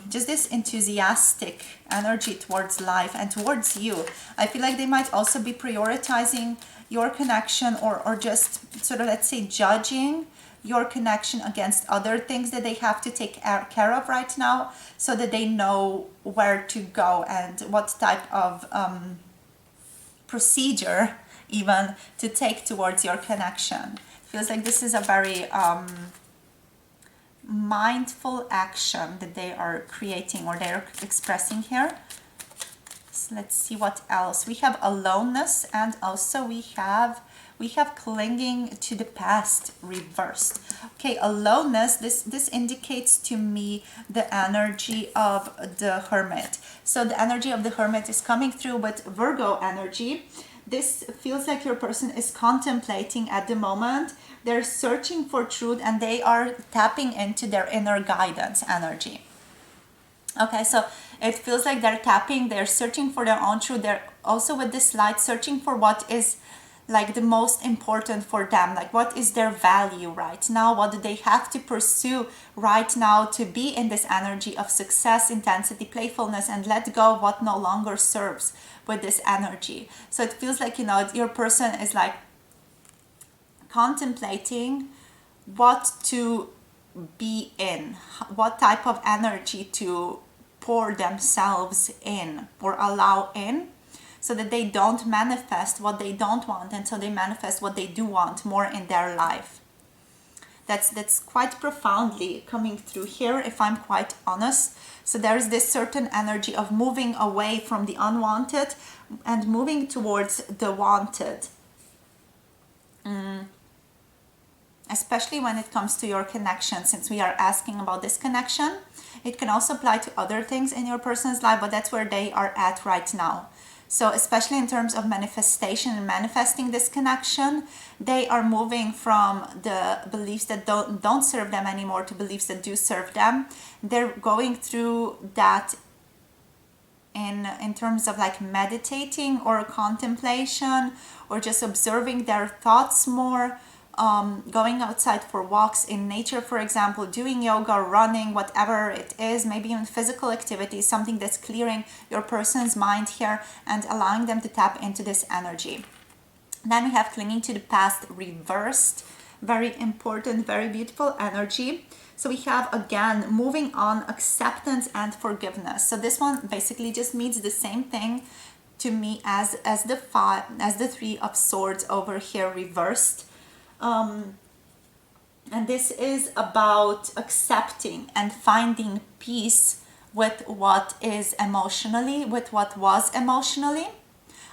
[SPEAKER 1] just this enthusiastic energy towards life and towards you. I feel like they might also be prioritizing your connection, or just sort of, let's say, judging your connection against other things that they have to take care of right now, so that they know where to go and what type of procedure even to take towards your connection. Feels like this is a very mindful action that they are creating or they're expressing here. So let's see what else. We have aloneness, and also we have clinging to the past reversed. Okay, aloneness, this indicates to me the energy of the Hermit. So the energy of the Hermit is coming through with Virgo energy. This feels like your person is contemplating at the moment. They're searching for truth, and they are tapping into their inner guidance energy. Okay, so it feels like they're searching for their own truth. They're also with this light searching for what is like the most important for them, like what is their value right now, what do they have to pursue right now to be in this energy of success, intensity, playfulness, and let go of what no longer serves with this energy. So it feels like, you know, your person is like contemplating what to be in, what type of energy to pour themselves in or allow in, so that they don't manifest what they don't want, and so they manifest what they do want more in their life. That's quite profoundly coming through here, if I'm quite honest. So there's this certain energy of moving away from the unwanted and moving towards the wanted. Especially when it comes to your connection, since we are asking about this connection. It can also apply to other things in your person's life, but that's where they are at right now. So especially in terms of manifestation and manifesting this connection, they are moving from the beliefs that don't serve them anymore to beliefs that do serve them. They're going through that in terms of like meditating or contemplation, or just observing their thoughts more, going outside for walks in nature, for example, doing yoga, running, whatever it is, maybe even physical activity, something that's clearing your person's mind here and allowing them to tap into this energy. Then we have clinging to the past reversed, very important, very beautiful energy. So we have again moving on, acceptance and forgiveness. So this one basically just means the same thing to me as the Three of Swords over here reversed. And this is about accepting and finding peace with what is emotionally, with what was emotionally.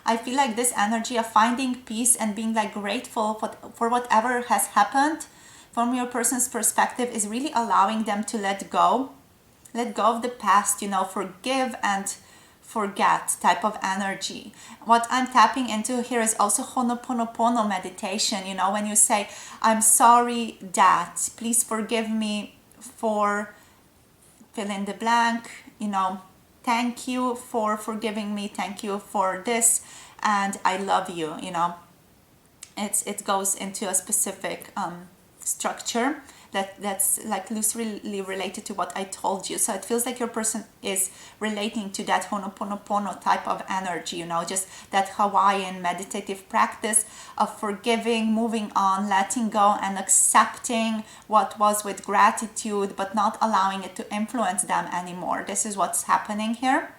[SPEAKER 1] I feel like this energy of finding peace and being like grateful for whatever has happened from your person's perspective is really allowing them to let go of the past, you know, forgive and forget type of energy. What I'm tapping into here is also Ho'oponopono meditation. You know, when you say, I'm sorry that, please forgive me for fill in the blank, you know, thank you for forgiving me, thank you for this, and I love you, you know. It goes into a specific structure that's like loosely related to what I told you. So it feels like your person is relating to that Ho'oponopono type of energy, you know, just that Hawaiian meditative practice of forgiving, moving on, letting go and accepting what was with gratitude, but not allowing it to influence them anymore. This is what's happening here.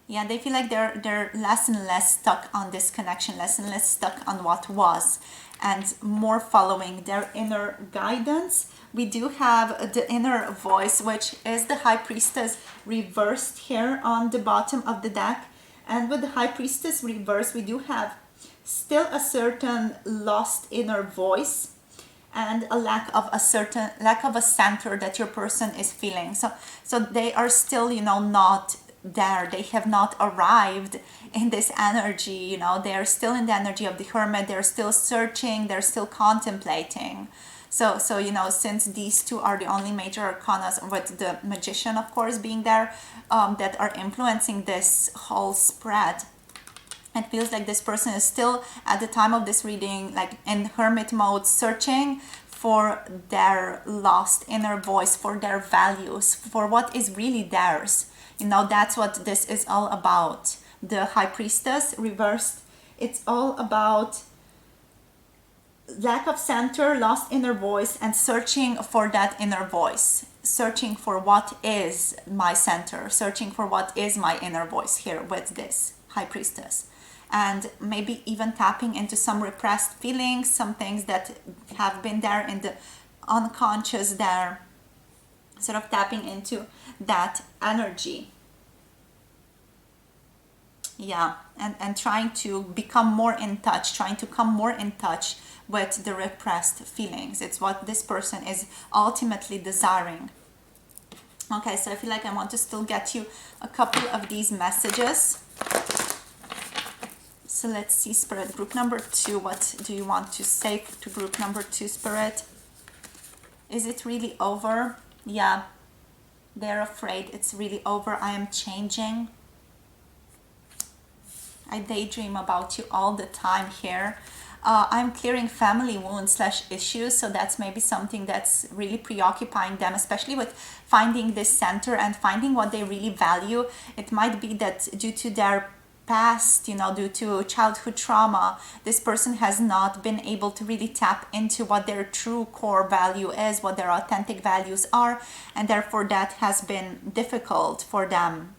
[SPEAKER 1] Yeah, they feel like they're less and less stuck on this connection, less and less stuck on what was, and more following their inner guidance. We do have the inner voice, which is the High Priestess reversed here on the bottom of the deck. And with the High Priestess reversed, we do have still a certain lost inner voice and a lack of a center that your person is feeling. So they are still, you know, not there. They have not arrived in this energy, you know. They are still in the energy of the Hermit. They're still searching, they're still contemplating. So you know, since these two are the only major arcanas, with the Magician of course being there, that are influencing this whole spread, it feels like this person is still at the time of this reading like in Hermit mode, searching for their lost inner voice, for their values, for what is really theirs. You know, that's what this is all about. The High Priestess reversed, it's all about lack of center, lost inner voice, and searching for that inner voice. Searching for what is my center, searching for what is my inner voice here with this High Priestess. And maybe even tapping into some repressed feelings, some things that have been there in the unconscious there, sort of tapping into that energy. Yeah, and trying to become more in touch, trying to come more in touch with the repressed feelings. It's what this person is ultimately desiring. Okay, so I feel like I want to still get you a couple of these messages. So let's see, Spirit, group number 2, what do you want to say to group number 2, Spirit? Is it really over? Yeah, they're afraid it's really over. I am changing. I daydream about you all the time here. I'm clearing family wounds / issues, so that's maybe something that's really preoccupying them, especially with finding this center and finding what they really value. It might be that due to their past, due to childhood trauma, this person has not been able to really tap into what their true core value is, what their authentic values are, and therefore that has been difficult for them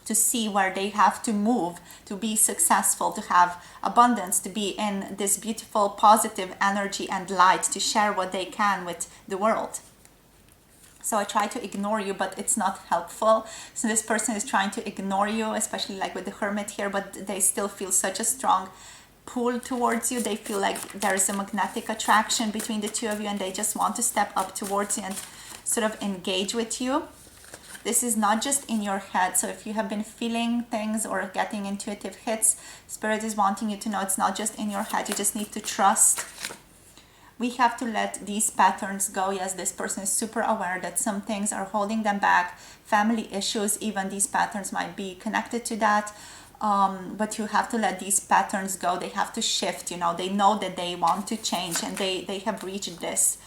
[SPEAKER 1] to see where they have to move to be successful, to have abundance, to be in this beautiful positive energy and light, to share what they can with the world. So I try to ignore you, but it's not helpful. So this person is trying to ignore you, especially like with the Hermit here, but they still feel such a strong pull towards you. They feel like there's a magnetic attraction between the two of you, and they just want to step up towards you and sort of engage with you. This is not just in your head. So if you have been feeling things or getting intuitive hits, Spirit is wanting you to know it's not just in your head. You just need to trust. We have to let these patterns go. Yes, this person is super aware that some things are holding them back. Family issues, even these patterns might be connected to that. But you have to let these patterns go. They have to shift. They know that they want to change, and they have reached this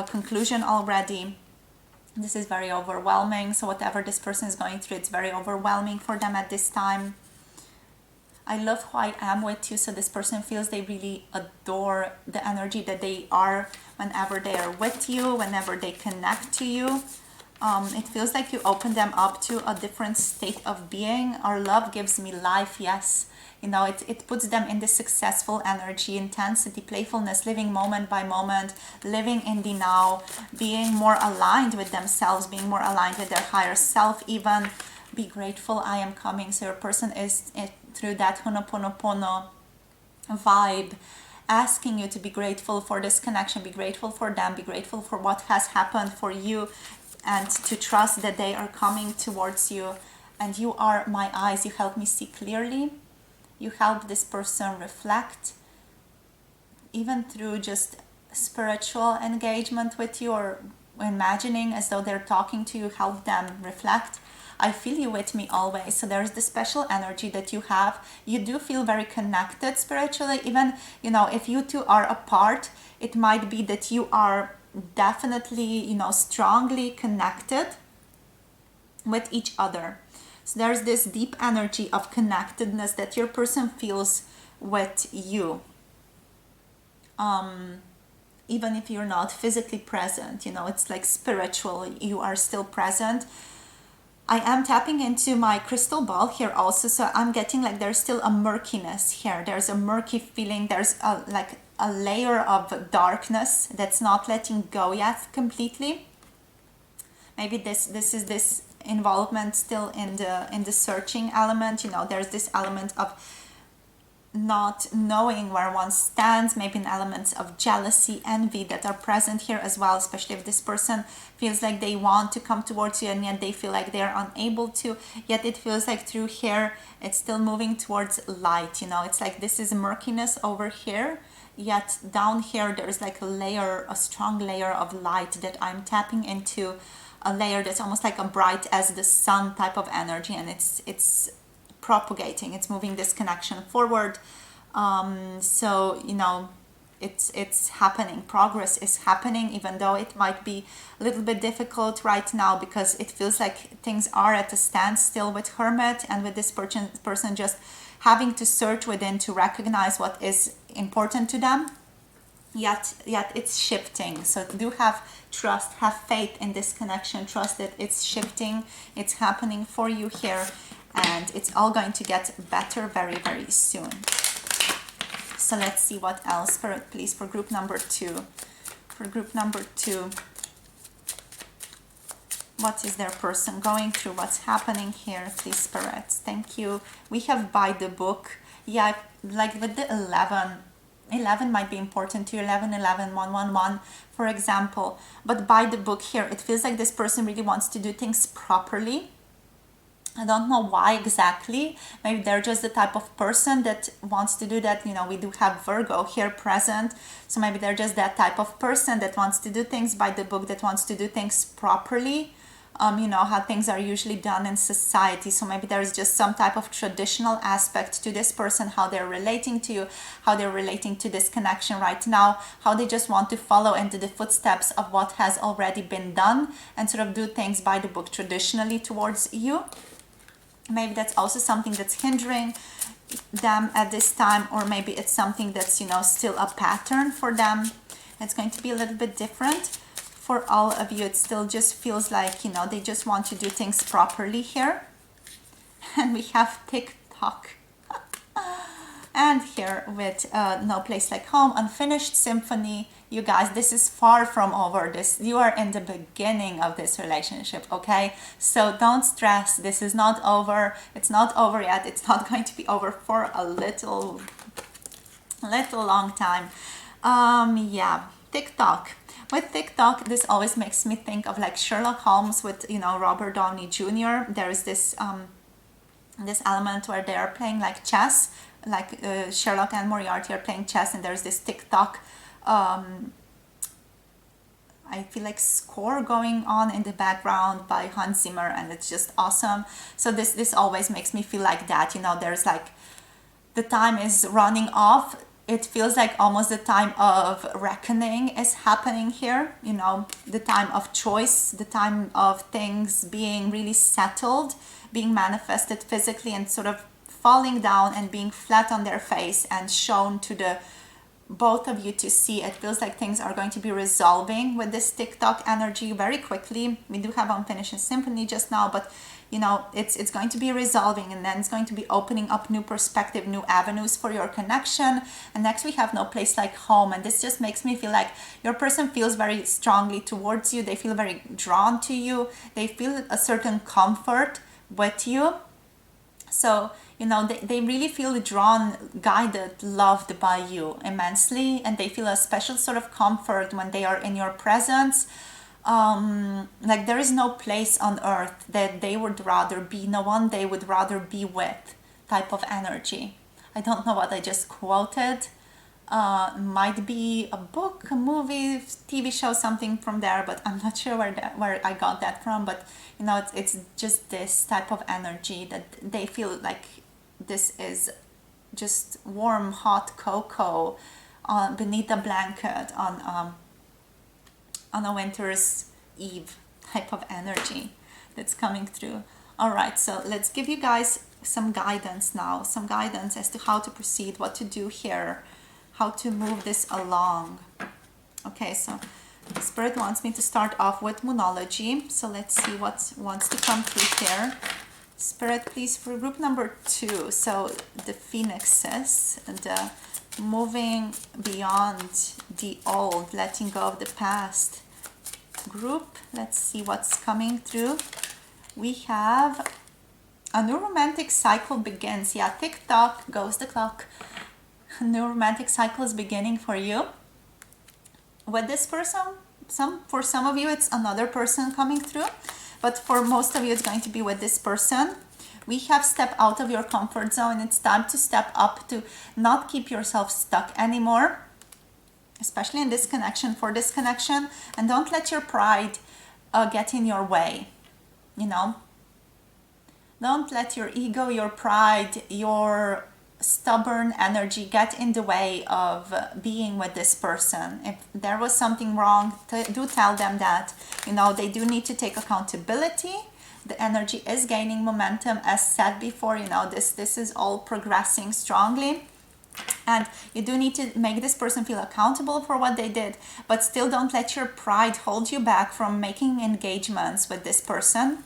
[SPEAKER 1] conclusion already. This is very overwhelming. So whatever this person is going through, it's very overwhelming for them at this time. I love who I am with you. So this person feels they really adore the energy that they are whenever they are with you, whenever they connect to you. It feels like you open them up to a different state of being. Our love gives me life. Yes. It puts them in this successful energy, intensity, playfulness, living moment by moment, living in the now, being more aligned with themselves, being more aligned with their higher self even. Be grateful, I am coming. So your person is through that Ho'oponopono vibe, asking you to be grateful for this connection, be grateful for them, be grateful for what has happened for you, and to trust that they are coming towards you. And you are my eyes, you help me see clearly. You help this person reflect, even through just spiritual engagement with you, or imagining as though they're talking to you, help them reflect. I feel you with me always. So there's the special energy that you have. You do feel very connected spiritually. Even, if you two are apart, it might be that you are definitely, strongly connected with each other. So there's this deep energy of connectedness that your person feels with you. Even if you're not physically present, it's like spiritual, you are still present. I am tapping into my crystal ball here also, so I'm getting like there's still a murkiness here. There's a murky feeling. There's a layer of darkness that's not letting go yet completely. Maybe this is this involvement still in the searching element. There's this element of not knowing where one stands, maybe an element of jealousy, envy that are present here as well, especially if this person feels like they want to come towards you and yet they feel like they're unable to, yet it feels like through here it's still moving towards light. It's like this is murkiness over here, yet down here there's like a strong layer of light that I'm tapping into, a layer that's almost like a bright as the sun type of energy, and it's propagating, it's moving this connection forward. So it's happening, progress is happening, even though it might be a little bit difficult right now, because it feels like things are at a standstill with Hermit, and with this person just having to search within to recognize what is important to them. Yet it's shifting. So do have trust, have faith in this connection, trust that it's shifting, it's happening for you here, and it's all going to get better very, very soon. So let's see what else. Spirit, please, for group number 2. For group number 2, what is their person going through? What's happening here, please, spirits? Thank you. We have by the book. Yeah, like with the 11 might be important to you, 11, 111, for example. But by the book here, it feels like this person really wants to do things properly. I don't know why exactly. Maybe they're just the type of person that wants to do that. We do have Virgo here present. So maybe they're just that type of person that wants to do things by the book, that wants to do things properly. you know, how things are usually done in society. So maybe there's just some type of traditional aspect to this person, how they're relating to you, how they're relating to this connection right now, how they just want to follow into the footsteps of what has already been done and sort of do things by the book traditionally towards you. Maybe that's also something that's hindering them at this time, or maybe it's something that's, you know, still a pattern for them. It's going to be a little bit different for all of you. It still just feels like, you know, they just want to do things properly here. And we have TikTok. And here with No Place Like Home, Unfinished Symphony. You guys, this is far from over. You are in the beginning of this relationship, okay? So don't stress. This is not over. It's not over yet. It's not going to be over for a little long time. Yeah, TikTok. With TikTok, this always makes me think of like Sherlock Holmes with, you know, Robert Downey Jr. There is this this element where they are playing like chess, like Sherlock and Moriarty are playing chess, and there's this TikTok I feel like score going on in the background by Hans Zimmer, and it's just awesome. So this always makes me feel like that, you know, there's like the time is running off. It feels like almost the time of reckoning is happening here, you know, the time of choice, the time of things being really settled, being manifested physically and sort of falling down and being flat on their face and shown to the both of you to see. It feels like things are going to be resolving with this TikTok energy very quickly. We do have Unfinished Symphony just now, but you know, it's going to be resolving, and then it's going to be opening up new perspective, new avenues for your connection. And next we have No Place Like Home, and this just makes me feel like your person feels very strongly towards you. They feel very drawn to you. They feel a certain comfort with you. So, you know, they really feel drawn, guided, loved by you immensely, and they feel a special sort of comfort when they are in your presence. Like there is no place on earth that they would rather be, no one they would rather be with type of energy. I don't know what I just quoted. Might be a book, a movie, TV show, something from there, but I'm not sure where I got that from. But you know, it's just this type of energy that they feel like this is just warm, hot cocoa beneath a blanket on a winter's eve type of energy that's coming through. All right, so let's give you guys some guidance now, some guidance as to how to proceed, what to do here, how to move this along. Okay, so Spirit wants me to start off with Moonology. So let's see what wants to come through here. Spirit, please, for group number 2. So the Phoenixes, the moving beyond the old, letting go of the past group. Let's see what's coming through. We have a new romantic cycle begins. Yeah, tick-tock goes the clock. A new romantic cycle is beginning for you. With this person, for some of you it's another person coming through, but for most of you it's going to be with this person. We have stepped out of your comfort zone. It's time to step up, to not keep yourself stuck anymore, especially in this connection, for this connection. And don't let your pride get in your way, you know. Don't let your ego, your pride, your stubborn energy get in the way of being with this person. If there was something wrong, do tell them that. You know, they do need to take accountability. The energy is gaining momentum, as said before. You know, this is all progressing strongly. And you do need to make this person feel accountable for what they did, but still don't let your pride hold you back from making engagements with this person.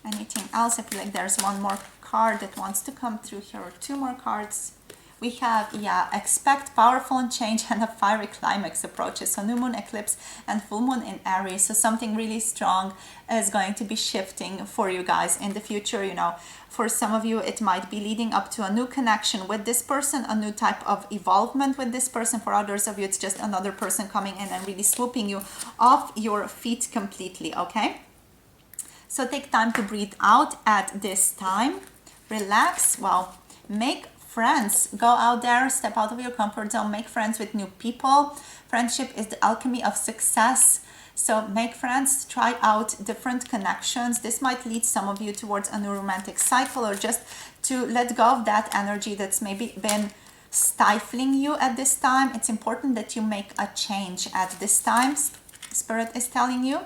[SPEAKER 1] Anything else? I feel like there's one more card that wants to come through here, or 2 more cards. We have, yeah, expect powerful change and a fiery climax approaches. So new moon eclipse and full moon in Aries. So something really strong is going to be shifting for you guys in the future. You know, for some of you, it might be leading up to a new connection with this person, a new type of evolvement with this person. For others of you, it's just another person coming in and really swooping you off your feet completely, okay? So take time to breathe out at this time. Relax. Well, make friends. Go out there, step out of your comfort zone, make friends with new people. Friendship is the alchemy of success. So make friends, try out different connections. This might lead some of you towards a new romantic cycle, or just to let go of that energy that's maybe been stifling you at this time. It's important that you make a change at this time, Spirit is telling you.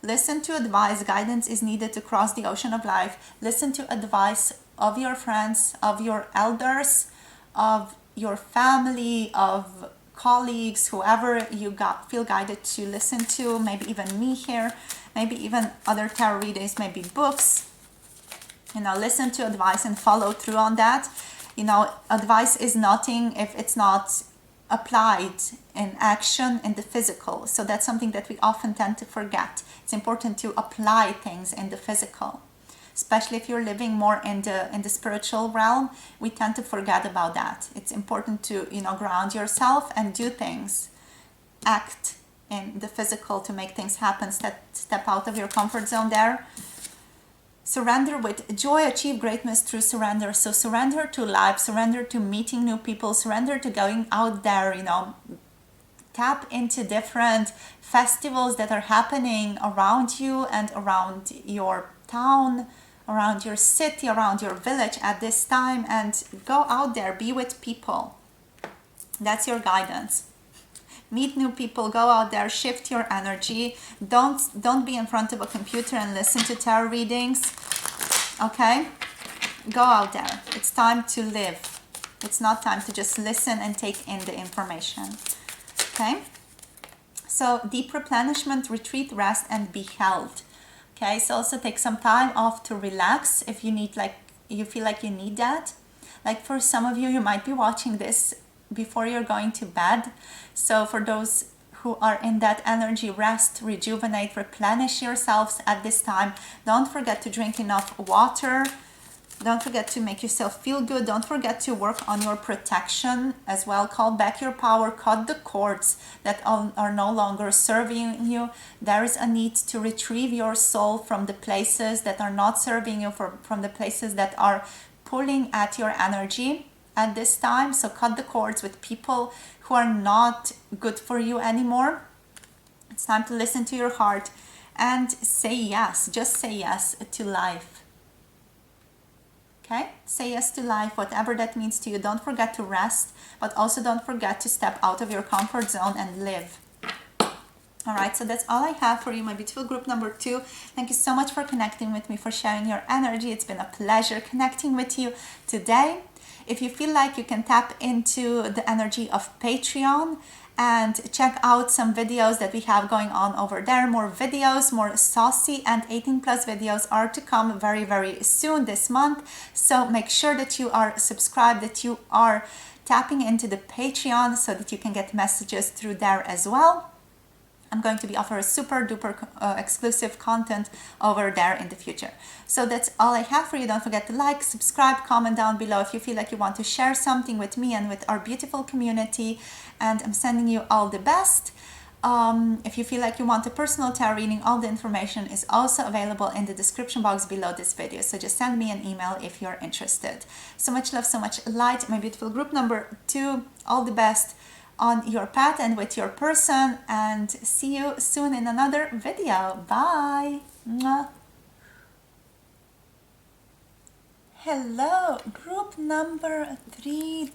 [SPEAKER 1] Listen to advice. Guidance is needed to cross the ocean of life. Listen to advice of your friends, of your elders, of your family, of colleagues, whoever you feel guided to listen to, maybe even me here, maybe even other tarot readers, maybe books. Listen to advice and follow through on that. Advice is nothing if it's not applied in action in the physical. So that's something that we often tend to forget. It's important to apply things in the physical, especially if you're living more in the spiritual realm. We tend to forget about that. It's important to ground yourself and do things, act in the physical to make things happen. Step out of your comfort zone there. Surrender with joy, achieve greatness through surrender. So surrender to life, surrender to meeting new people, surrender to going out there, tap into different festivals that are happening around you and around your town, around your city, around your village at this time, and go out there, be with people. That's your guidance. Meet new people, go out there, shift your energy. Don't be in front of a computer and listen to tarot readings. Okay? Go out there. It's time to live. It's not time to just listen and take in the information. Okay? So deep replenishment, retreat, rest, and be held. Okay, so also take some time off to relax if you feel like you need that. Like for some of you, you might be watching this before you're going to bed. So for those who are in that energy, rest, rejuvenate, replenish yourselves at this time. Don't forget to drink enough water. Don't forget to make yourself feel good. Don't forget to work on your protection as well. Call back your power. Cut the cords that are no longer serving you. There is a need to retrieve your soul from the places that are not serving you, from the places that are pulling at your energy at this time. So cut the cords with people who are not good for you anymore. It's time to listen to your heart and say yes. Just say yes to life. Okay? Say yes to life, whatever that means to you. Don't forget to rest, but also don't forget to step out of your comfort zone and live. All right, so that's all I have for you, my beautiful group number 2. Thank you so much for connecting with me, for sharing your energy. It's been a pleasure connecting with you today. If you feel like you can tap into the energy of Patreon and check out some videos that we have going on over there. More videos, more saucy and 18+ videos are to come very, very soon this month. So make sure that you are subscribed, that you are tapping into the Patreon so that you can get messages through there as well. I'm going to be offering super duper exclusive content over there in the future. So that's all I have for you. Don't forget to like, subscribe, comment down below if you feel like you want to share something with me and with our beautiful community. And I'm sending you all the best. If you feel like you want a personal tarot reading, all the information is also available in the description box below this video. So just send me an email if you're interested. So much love, so much light, my beautiful group number 2. All the best on your path and with your person, and see you soon in another video. Bye. Mwah. Hello, group number 3.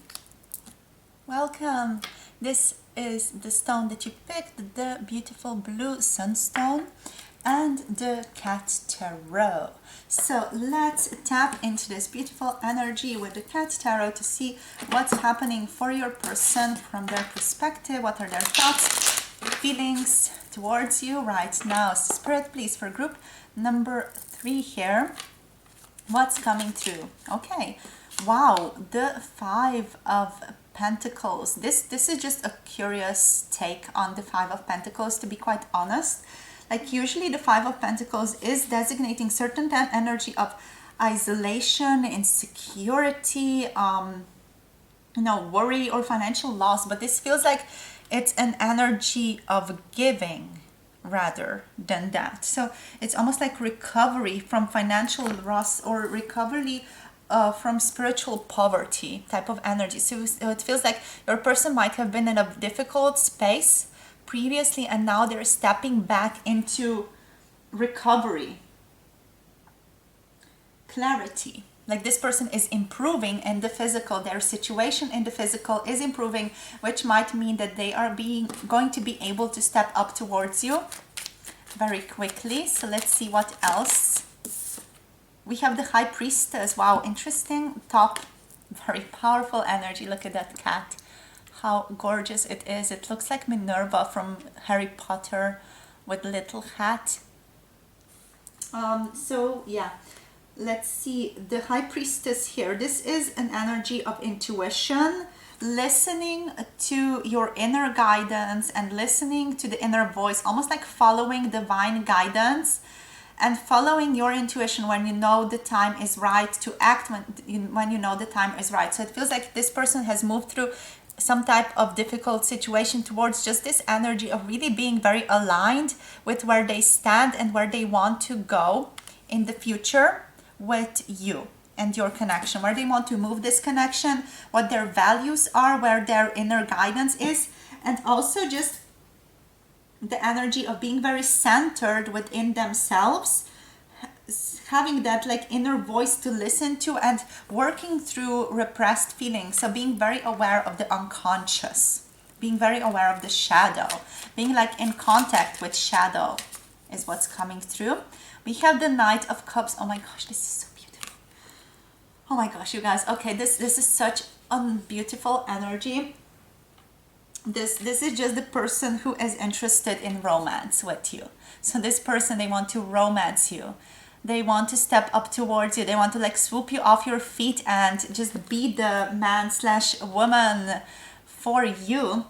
[SPEAKER 1] Welcome. This is the stone that you picked, the beautiful blue Sunstone and the Cat Tarot. So let's tap into this beautiful energy with the Cat Tarot to see what's happening for your person from their perspective. What are their thoughts, feelings towards you right now? So Spirit, please, for group number 3 here, what's coming through? Okay, wow, the 5 of Pentacles. This is just a curious take on the 5 of Pentacles, to be quite honest. Like usually the 5 of Pentacles is designating certain energy of isolation, insecurity, worry or financial loss. But this feels like it's an energy of giving rather than that. So it's almost like recovery from financial loss or recovery from spiritual poverty type of energy. So it feels like your person might have been in a difficult space previously, and now they're stepping back into recovery, clarity. Like this person is improving in the physical, their situation in the physical is improving, which might mean that they are going to be able to step up towards you very quickly. So let's see what else. We have the High Priestess. Wow, interesting. Top, very powerful energy. Look at that cat. How gorgeous it is. It looks like Minerva from Harry Potter with little hat. So yeah, let's see the High Priestess here. This is an energy of intuition, listening to your inner guidance and listening to the inner voice, almost like following divine guidance and following your intuition when you know the time is right to act, when you know the time is right. So it feels like this person has moved through some type of difficult situation towards just this energy of really being very aligned with where they stand and where they want to go in the future with you and your connection, where they want to move this connection, what their values are, where their inner guidance is, and also just the energy of being very centered within themselves, having that like inner voice to listen to and working through repressed feelings. So being very aware of the unconscious, being very aware of the shadow, being like in contact with shadow is what's coming through. We have the Knight of Cups. Oh my gosh, this is so beautiful. Oh my gosh, you guys. Okay, this is such a beautiful energy. This is just the person who is interested in romance with you. So this person, they want to romance you. They want to step up towards you. They want to like swoop you off your feet and just be the man / woman for you.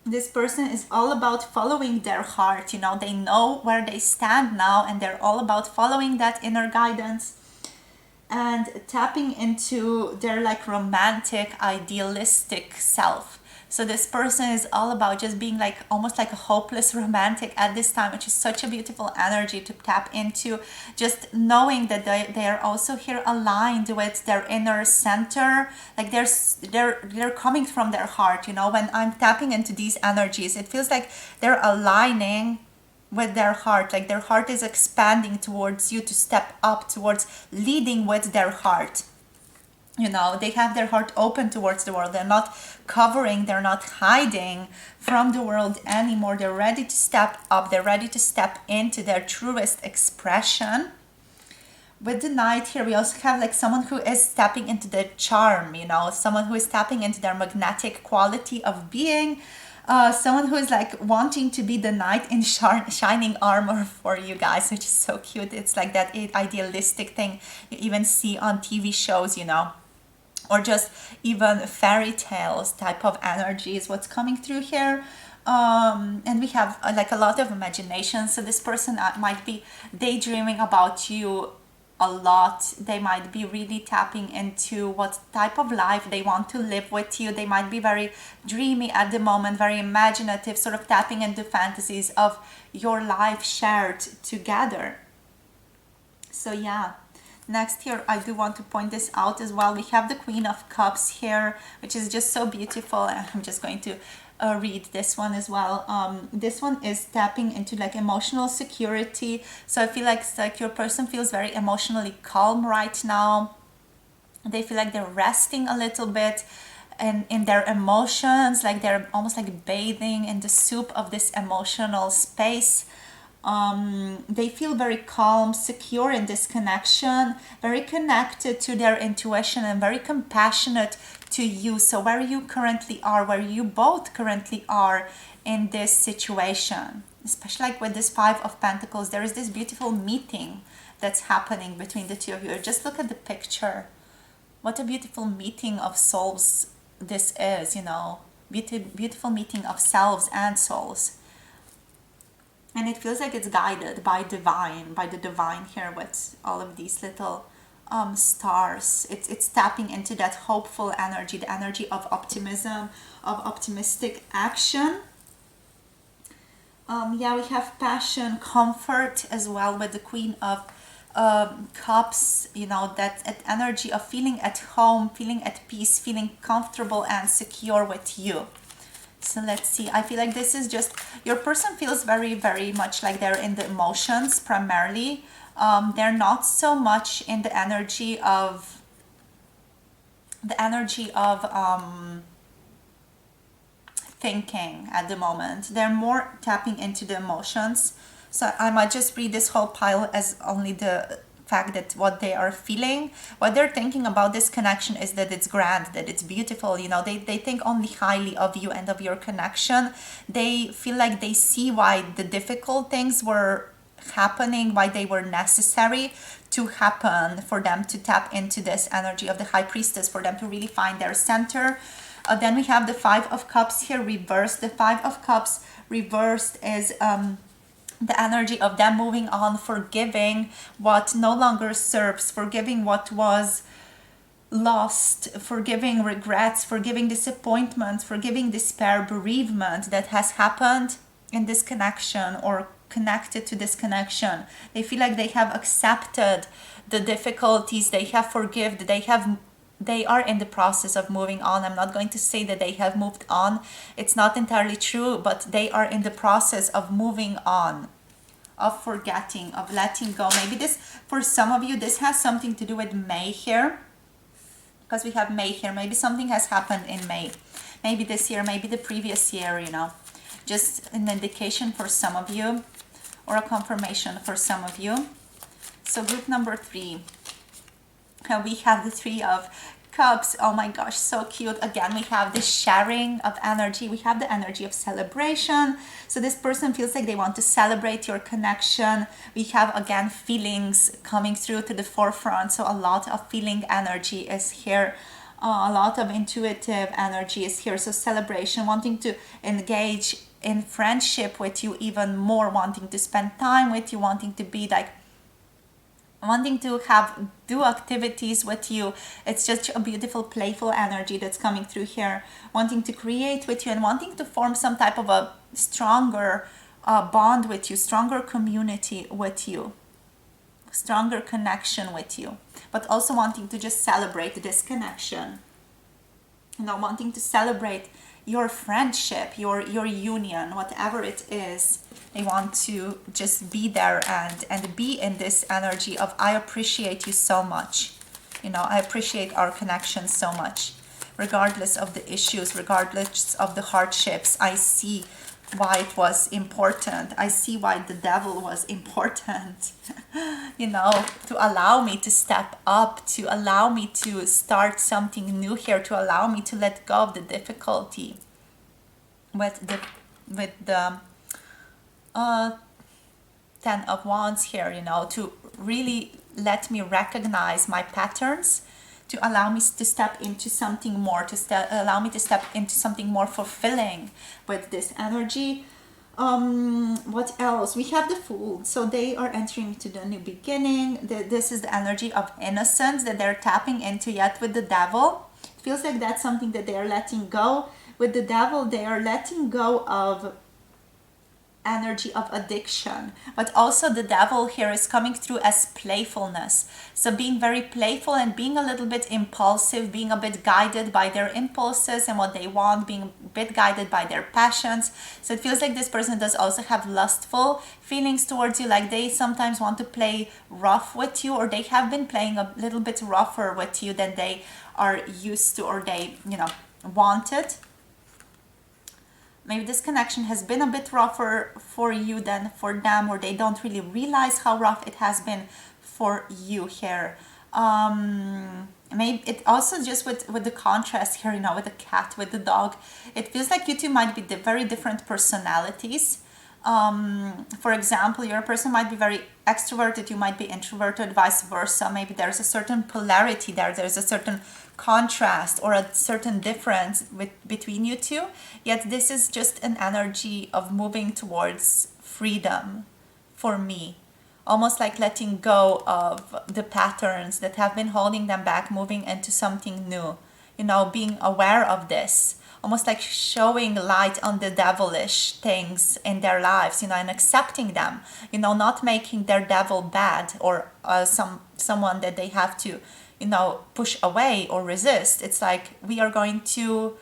[SPEAKER 1] This person is all about following their heart. You know, they know where they stand now and they're all about following that inner guidance and tapping into their like romantic, idealistic self. So this person is all about just being like almost like a hopeless romantic at this time, which is such a beautiful energy to tap into, just knowing that they are also here aligned with their inner center. Like they're coming from their heart. You know, when I'm tapping into these energies, it feels like they're aligning with their heart, like their heart is expanding towards you to step up towards leading with their heart. You know, they have their heart open towards the world. They're not covering, they're not hiding from the world anymore. They're ready to step up. They're ready to step into their truest expression. With the Knight here, we also have like someone who is stepping into the charm, you know, someone who is tapping into their magnetic quality of being. Someone who is like wanting to be the knight in shining armor for you guys, which is so cute. It's like that idealistic thing you even see on TV shows, you know, or just even fairy tales type of energy is what's coming through here. And we have like a lot of imagination. So this person might be daydreaming about you a lot. They might be really tapping into what type of life they want to live with you. They might be very dreamy at the moment, very imaginative, sort of tapping into fantasies of your life shared together. So yeah. Next here, I do want to point this out as well. We have the Queen of Cups here, which is just so beautiful. I'm just going to read this one as well. This one is tapping into like emotional security. So I feel like it's like your person feels very emotionally calm right now. They feel like they're resting a little bit and in their emotions, like they're almost like bathing in the soup of this emotional space. They feel very calm, secure in this connection, very connected to their intuition and very compassionate to you. So where you currently are, where you both currently are in this situation, especially like with this Five of Pentacles, there is this beautiful meeting that's happening between the two of you. Just look at the picture. What a beautiful meeting of souls this is, you know, beautiful meeting of selves and souls. And it feels like it's guided by the divine here with all of these little stars. It's tapping into that hopeful energy, the energy of optimism, of optimistic action. Yeah, we have passion, comfort as well with the Queen of Cups, you know, that energy of feeling at home, feeling at peace, feeling comfortable and secure with you. So let's see. I feel like this is just, your person feels very, very much like they're in the emotions primarily. They're not so much in the energy of, thinking at the moment. They're more tapping into the emotions. So I might just read this whole pile as only the fact that what they are feeling, what they're thinking about this connection is that it's grand, that it's beautiful. You know, they think only highly of you and of your connection. They feel like they see why the difficult things were happening, why they were necessary to happen, for them to tap into this energy of the High Priestess, for them to really find their center. Then we have the Five of Cups here reversed. The Five of Cups reversed is the energy of them moving on, forgiving what no longer serves, forgiving what was lost, forgiving regrets, forgiving disappointment, forgiving despair, bereavement that has happened in this connection or connected to this connection. They feel like they have accepted the difficulties, they have forgiven, they are in the process of moving on. I'm not going to say that they have moved on. It's not entirely true, but they are in the process of moving on, of forgetting, of letting go. Maybe this, for some of you, this has something to do with May here, because we have May here. Maybe something has happened in May. Maybe this year, maybe the previous year, you know. Just an indication for some of you, or a confirmation for some of you. So group number 3. We have the Three of Cups. Oh my gosh, so cute. Again, we have the sharing of energy. We have the energy of celebration. So this person feels like they want to celebrate your connection. We have, again, feelings coming through to the forefront. So a lot of feeling energy is here. A lot of intuitive energy is here. So celebration, wanting to engage in friendship with you even more, wanting to spend time with you, wanting to be like, wanting to do activities with you. It's just a beautiful playful energy that's coming through here, wanting to create with you and wanting to form some type of a stronger bond with you, stronger community with you, stronger connection with you, but also wanting to just celebrate this connection, you know, wanting to celebrate your friendship, your union, whatever it is. They want to just be there and be in this energy of, I appreciate you so much. You know, I appreciate our connection so much. Regardless of the issues, regardless of the hardships, I see why it was important. I see why the devil was important. You know, to allow me to step up, to allow me to start something new here, to allow me to let go of the difficulty with the 10 of Wands here, you know, to really let me recognize my patterns, to allow me to step into something more, allow me to step into something more fulfilling with this energy. What else? We have the Fool. So they are entering into the new beginning. This is the energy of innocence that they're tapping into. Yet with the Devil, it feels like that's something that they are letting go. With the Devil, they are letting go of energy of addiction, but also the Devil here is coming through as playfulness. So being very playful and being a little bit impulsive, being a bit guided by their impulses and what they want, being a bit guided by their passions. So it feels like this person does also have lustful feelings towards you, like they sometimes want to play rough with you, or they have been playing a little bit rougher with you than they are used to, or they, you know, wanted. Maybe this connection has been a bit rougher for you than for them, or they don't really realize how rough it has been for you here. Maybe it also just with the contrast here, you know, with the cat, with the dog, it feels like you two might be very different personalities. For example, your person might be very extroverted, you might be introverted, vice versa. Maybe there's a certain polarity there's a certain contrast or a certain difference between you two. Yet this is just an energy of moving towards freedom for me. Almost like letting go of the patterns that have been holding them back, moving into something new. You know, being aware of this. Almost like showing light on the devilish things in their lives, you know, and accepting them, you know, not making their devil bad or someone that they have to, you know, push away or resist. It's like we are going to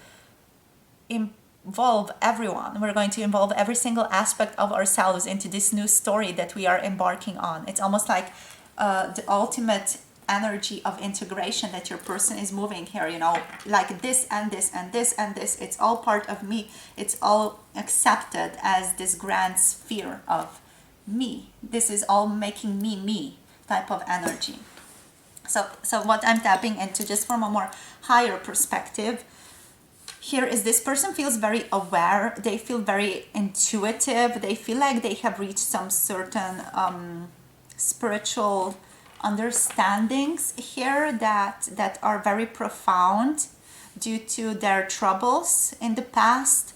[SPEAKER 1] involve everyone. We're going to involve every single aspect of ourselves into this new story that we are embarking on. It's almost like the ultimate energy of integration that your person is moving here, you know, like this and this and this and this. It's all part of me. It's all accepted as this grand sphere of me. This is all making me me type of energy. So what I'm tapping into, just from a more higher perspective, here is this person feels very aware. They feel very intuitive. They feel like they have reached some certain spiritual understandings here that are very profound due to their troubles in the past.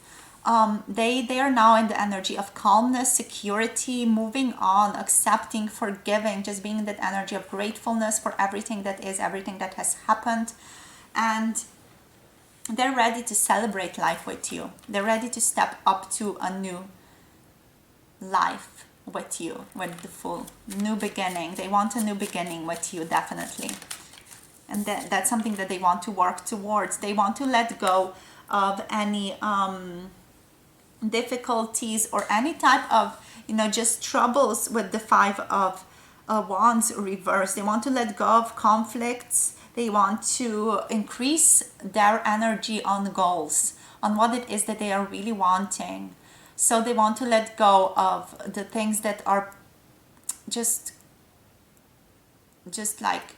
[SPEAKER 1] They are now in the energy of calmness, security, moving on, accepting, forgiving, just being in that energy of gratefulness for everything that is, everything that has happened. And they're ready to celebrate life with you. They're ready to step up to a new life with you, with the full new beginning. They want a new beginning with you, definitely. And that's something that they want to work towards. They want to let go of any difficulties or any type of, you know, just troubles with the Five of Wands reversed. They want to let go of conflicts. They want to increase their energy on goals, on what it is that they are really wanting. So they want to let go of the things that are just like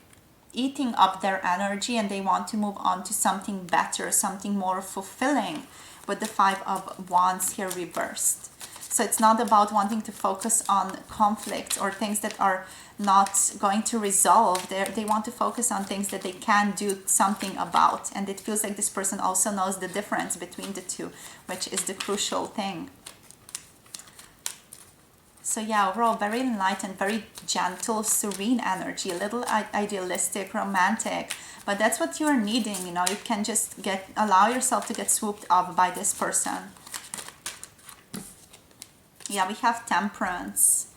[SPEAKER 1] eating up their energy, and they want to move on to something better, something more fulfilling, with the Five of Wands here reversed. So it's not about wanting to focus on conflict or things that are not going to resolve. They want to focus on things that they can do something about. And it feels like this person also knows the difference between the two, which is the crucial thing. So yeah, overall, very enlightened, very gentle, serene energy, a little idealistic, romantic. But that's what you're needing, you know. You can just allow yourself to get swooped up by this person. Yeah, we have Temperance.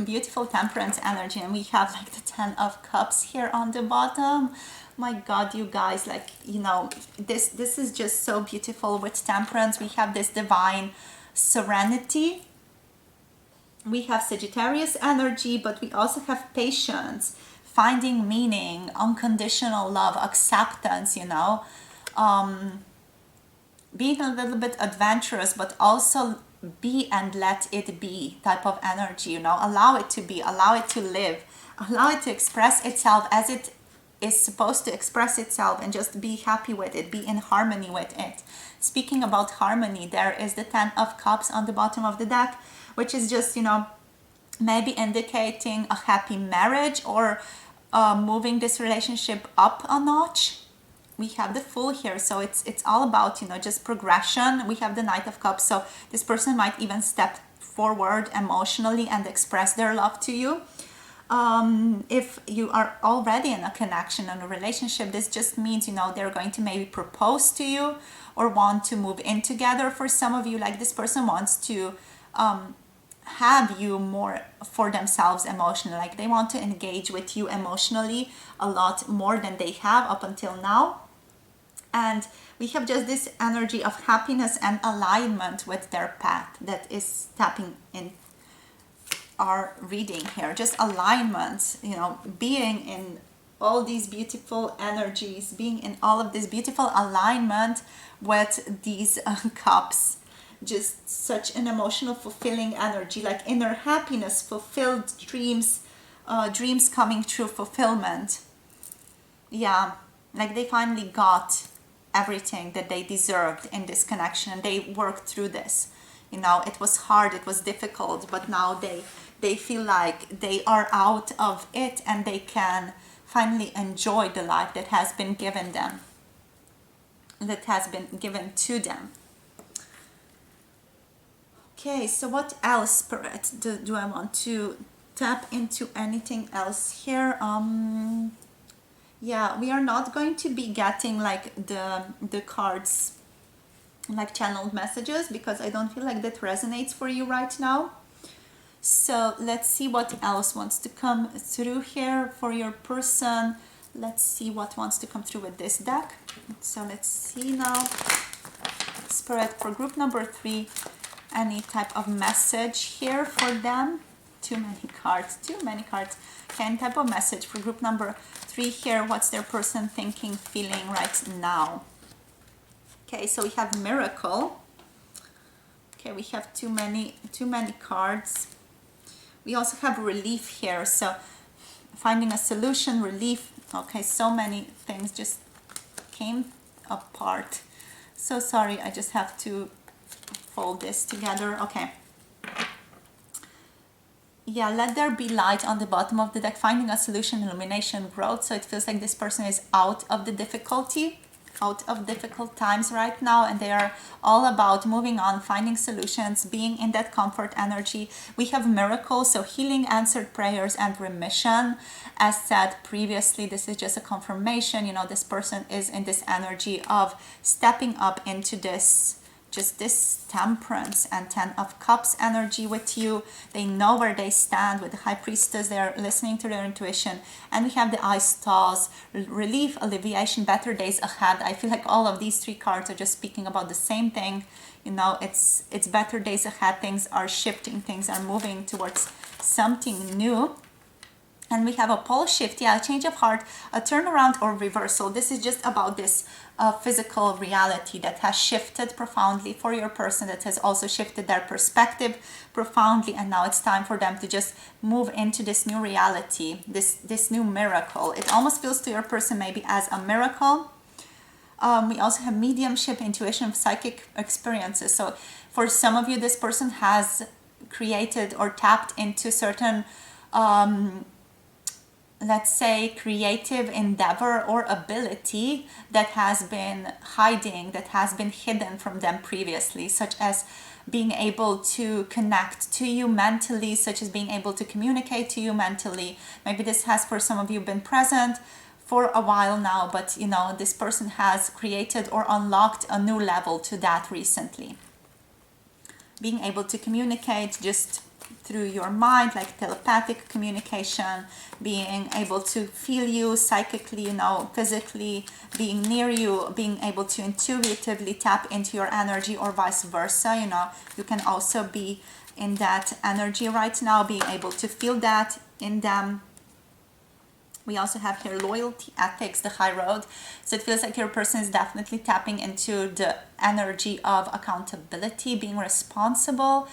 [SPEAKER 1] Beautiful Temperance energy. And we have like the Ten of Cups here on the bottom. My God, you guys, like, you know, this is just so beautiful with Temperance. We have this divine serenity. We have Sagittarius energy, but we also have patience, finding meaning, unconditional love, acceptance, you know, being a little bit adventurous, but also be and let it be type of energy, you know, allow it to be, allow it to live, allow it to express itself as it is supposed to express itself, and just be happy with it, be in harmony with it. Speaking about harmony, there is the Ten of Cups on the bottom of the deck, which is just, you know, maybe indicating a happy marriage or moving this relationship up a notch. We have the Fool here, so it's all about, you know, just progression. We have the Knight of Cups, so this person might even step forward emotionally and express their love to you. If you are already in a connection and a relationship, this just means, you know, they're going to maybe propose to you or want to move in together. For some of you, like, this person wants to have you more for themselves emotionally, like they want to engage with you emotionally a lot more than they have up until now. And we have just this energy of happiness and alignment with their path that is tapping in our reading here. Just alignment, you know, being in all these beautiful energies, being in all of this beautiful alignment with these cups. Just such an emotional, fulfilling energy, like inner happiness, fulfilled dreams, dreams coming true, fulfillment. Yeah, like they finally got everything that they deserved in this connection, and they worked through this. You know, it was hard, it was difficult, but now they feel like they are out of it, and they can finally enjoy the life that has been given them, that has been given to them. Okay, so what else, Spirit? Do I want to tap into anything else here? Yeah, we are not going to be getting like the cards, like channeled messages, because I don't feel like that resonates for you right now. So let's see what else wants to come through here for your person. Let's see what wants to come through with this deck. So let's see now. Spirit, for group number 3, any type of message here for them? Too many cards. Okay, any type of message for group number 3 here. What's their person thinking, feeling right now? Okay, so we have miracle. Okay, we have too many cards. We also have relief here, so finding a solution, relief. Okay, so many things just came apart. So sorry, I just have to fold this together. Okay. Yeah, let there be light on the bottom of the deck, finding a solution, illumination, growth. So it feels like this person is out of the difficulty, out of difficult times right now, and they are all about moving on, finding solutions, being in that comfort energy. We have miracles, so healing, answered prayers, and remission. As said previously, this is just a confirmation, you know, this person is in this energy of stepping up into this, just this temperance and 10 of cups energy with you. They know where they stand with the high priestess. They're listening to their intuition. And we have the eye stars, relief, alleviation, better days ahead. I feel like all of these 3 cards are just speaking about the same thing. You know, it's better days ahead. Things are shifting, things are moving towards something new. And we have a pole shift, yeah, a change of heart, a turnaround or reversal. This is just about this physical reality that has shifted profoundly for your person, that has also shifted their perspective profoundly. And now it's time for them to just move into this new reality, this new miracle. It almost feels to your person maybe as a miracle. We also have mediumship, intuition, psychic experiences. So for some of you, this person has created or tapped into certain let's say creative endeavor or ability that has been hiding, that has been hidden from them previously, such as being able to connect to you mentally, such as being able to communicate to you mentally. Maybe this has for some of you been present for a while now, but you know, this person has created or unlocked a new level to that recently. Being able to communicate just through your mind, like telepathic communication, being able to feel you psychically, you know, physically, being near you, being able to intuitively tap into your energy, or vice versa. You know, you can also be in that energy right now, being able to feel that in them. We also have here loyalty, ethics, the high road. So it feels like your person is definitely tapping into the energy of accountability, being responsible,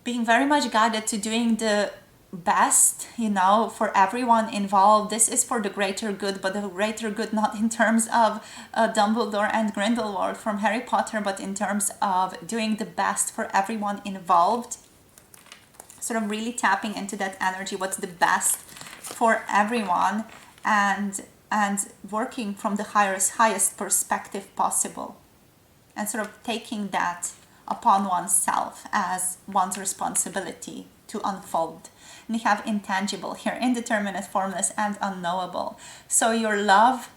[SPEAKER 1] being very much guided to doing the best, you know, for everyone involved. This is for the greater good, but the greater good not in terms of Dumbledore and Grindelwald from Harry Potter, but in terms of doing the best for everyone involved. Sort of really tapping into that energy, what's the best for everyone, and working from the highest perspective possible, and sort of taking that upon oneself as one's responsibility to unfold. And you have intangible here, indeterminate, formless, and unknowable. So your love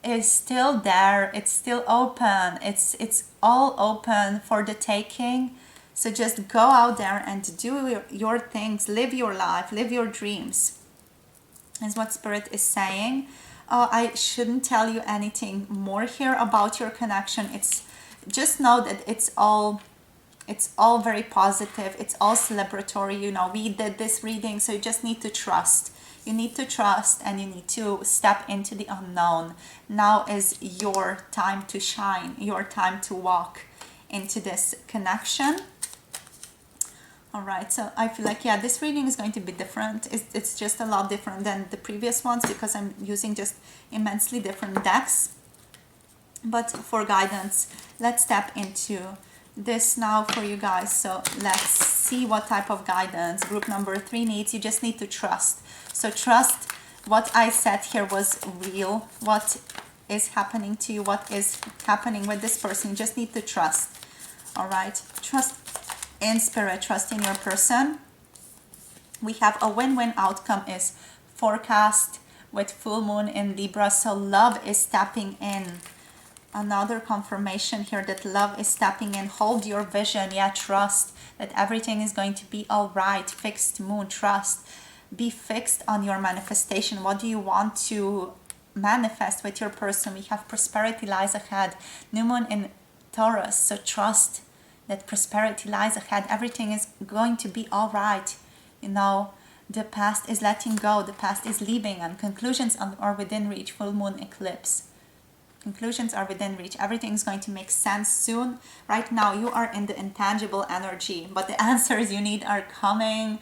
[SPEAKER 1] is still there, it's still open, it's all open for the taking. So just go out there and do your things, live your life, live your dreams, is what Spirit is saying. I shouldn't tell you anything more here about your connection. It's just know that it's all very positive. It's all celebratory. You know, we did this reading, so you just need to trust. You need to trust, and you need to step into the unknown. Now is your time to shine, your time to walk into this connection. All right, so I feel like, yeah, this reading is going to be different. It's just a lot different than the previous ones because I'm using just immensely different decks. But for guidance, let's step into this now for you guys. So let's see what type of guidance group number 3 needs. You just need to trust. So trust what I said here was real. What is happening to you, what is happening with this person. You just need to trust. All right, trust in Spirit, trust in your person. We have a win-win outcome is forecast with full moon in Libra. So love is stepping in. Another confirmation here that love is stepping in. Hold your vision. Yeah, trust that everything is going to be all right. Fixed moon, trust. Be fixed on your manifestation. What do you want to manifest with your person? We have prosperity lies ahead. New moon in Taurus. So trust that prosperity lies ahead. Everything is going to be all right. You know, the past is letting go, the past is leaving, and conclusions are within reach. Full moon eclipse. Conclusions are within reach. Everything is going to make sense soon. Right now, you are in the intangible energy, but the answers you need are coming.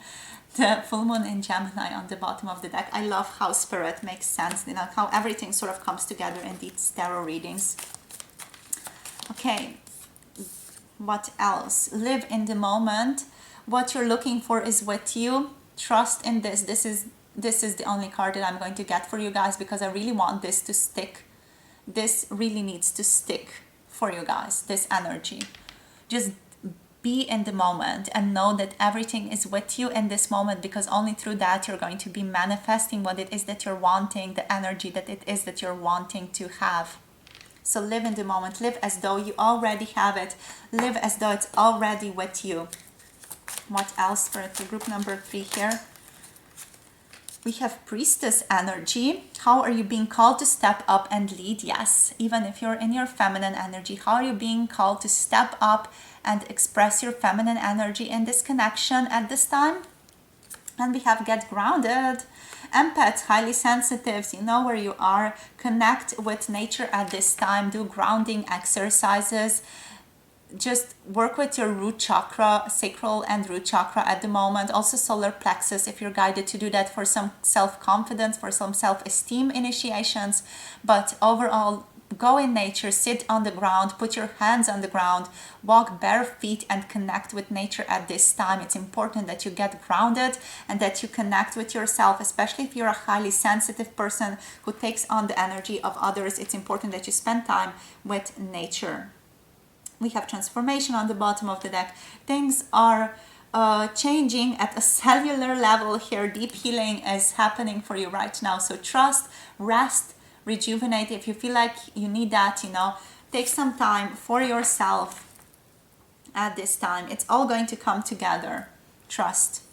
[SPEAKER 1] The full moon in Gemini on the bottom of the deck. I love how spirit makes sense, you know, how everything sort of comes together in these tarot readings. Okay, what else? Live in the moment. What you're looking for is with you. Trust in this. This is the only card that I'm going to get for you guys, because I really want this to stick. This really needs to stick for you guys, this energy. Just be in the moment and know that everything is with you in this moment, because only through that you're going to be manifesting what it is that you're wanting, the energy that it is that you're wanting to have. So live in the moment. Live as though you already have it. Live as though it's already with you. What else for group number 3 here? We have Priestess energy. How are you being called to step up and lead? Yes, even if you're in your feminine energy, how are you being called to step up and express your feminine energy in this connection at this time? And we have get grounded. Empaths, highly sensitives, you know where you are. Connect with nature at this time. Do grounding exercises. Just work with your root chakra, sacral and root chakra at the moment. Also solar plexus if you're guided to do that for some self-confidence, for some self-esteem initiations. But overall, go in nature, sit on the ground, put your hands on the ground, walk bare feet and connect with nature at this time. It's important that you get grounded and that you connect with yourself, especially if you're a highly sensitive person who takes on the energy of others. It's important that you spend time with nature. We have transformation on the bottom of the deck. Things are changing at a cellular level here. Deep healing is happening for you right now. So trust, rest, rejuvenate. If you feel like you need that, you know, take some time for yourself at this time. It's all going to come together. Trust.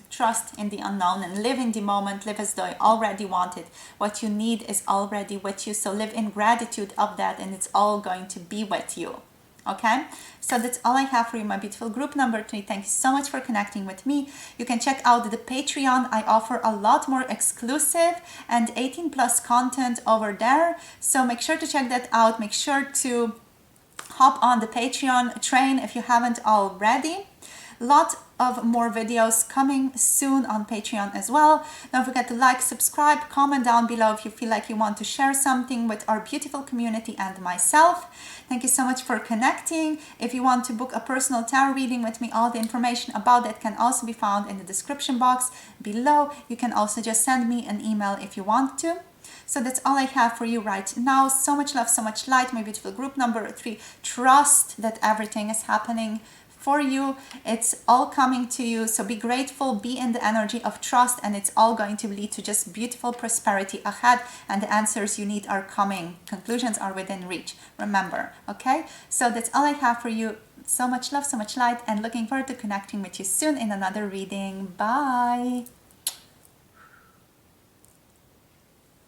[SPEAKER 1] Trust in the unknown and live in the moment. Live as though you already want it. What you need is already with you. So live in gratitude of that, and it's all going to be with you. Okay, so that's all I have for you, my beautiful group number 3. Thank you so much for connecting with me. You can check out the Patreon. I offer a lot more exclusive and 18+ content over there. So make sure to check that out. Make sure to hop on the Patreon train if you haven't already. Lot of more videos coming soon on Patreon as well. Don't forget to like, subscribe, comment down below if you feel like you want to share something with our beautiful community and myself. Thank you so much for connecting. If you want to book a personal tarot reading with me, all the information about that can also be found in the description box below. You can also just send me an email if you want to. So that's all I have for you right now. So much love, so much light, my beautiful group number 3. Trust that everything is happening for you. It's all coming to you. So be grateful, be in the energy of trust, and it's all going to lead to just beautiful prosperity ahead, and the answers you need are coming. Conclusions are within reach. Remember, okay? So that's all I have for you. So much love, so much light, and looking forward to connecting with you soon in another reading. Bye.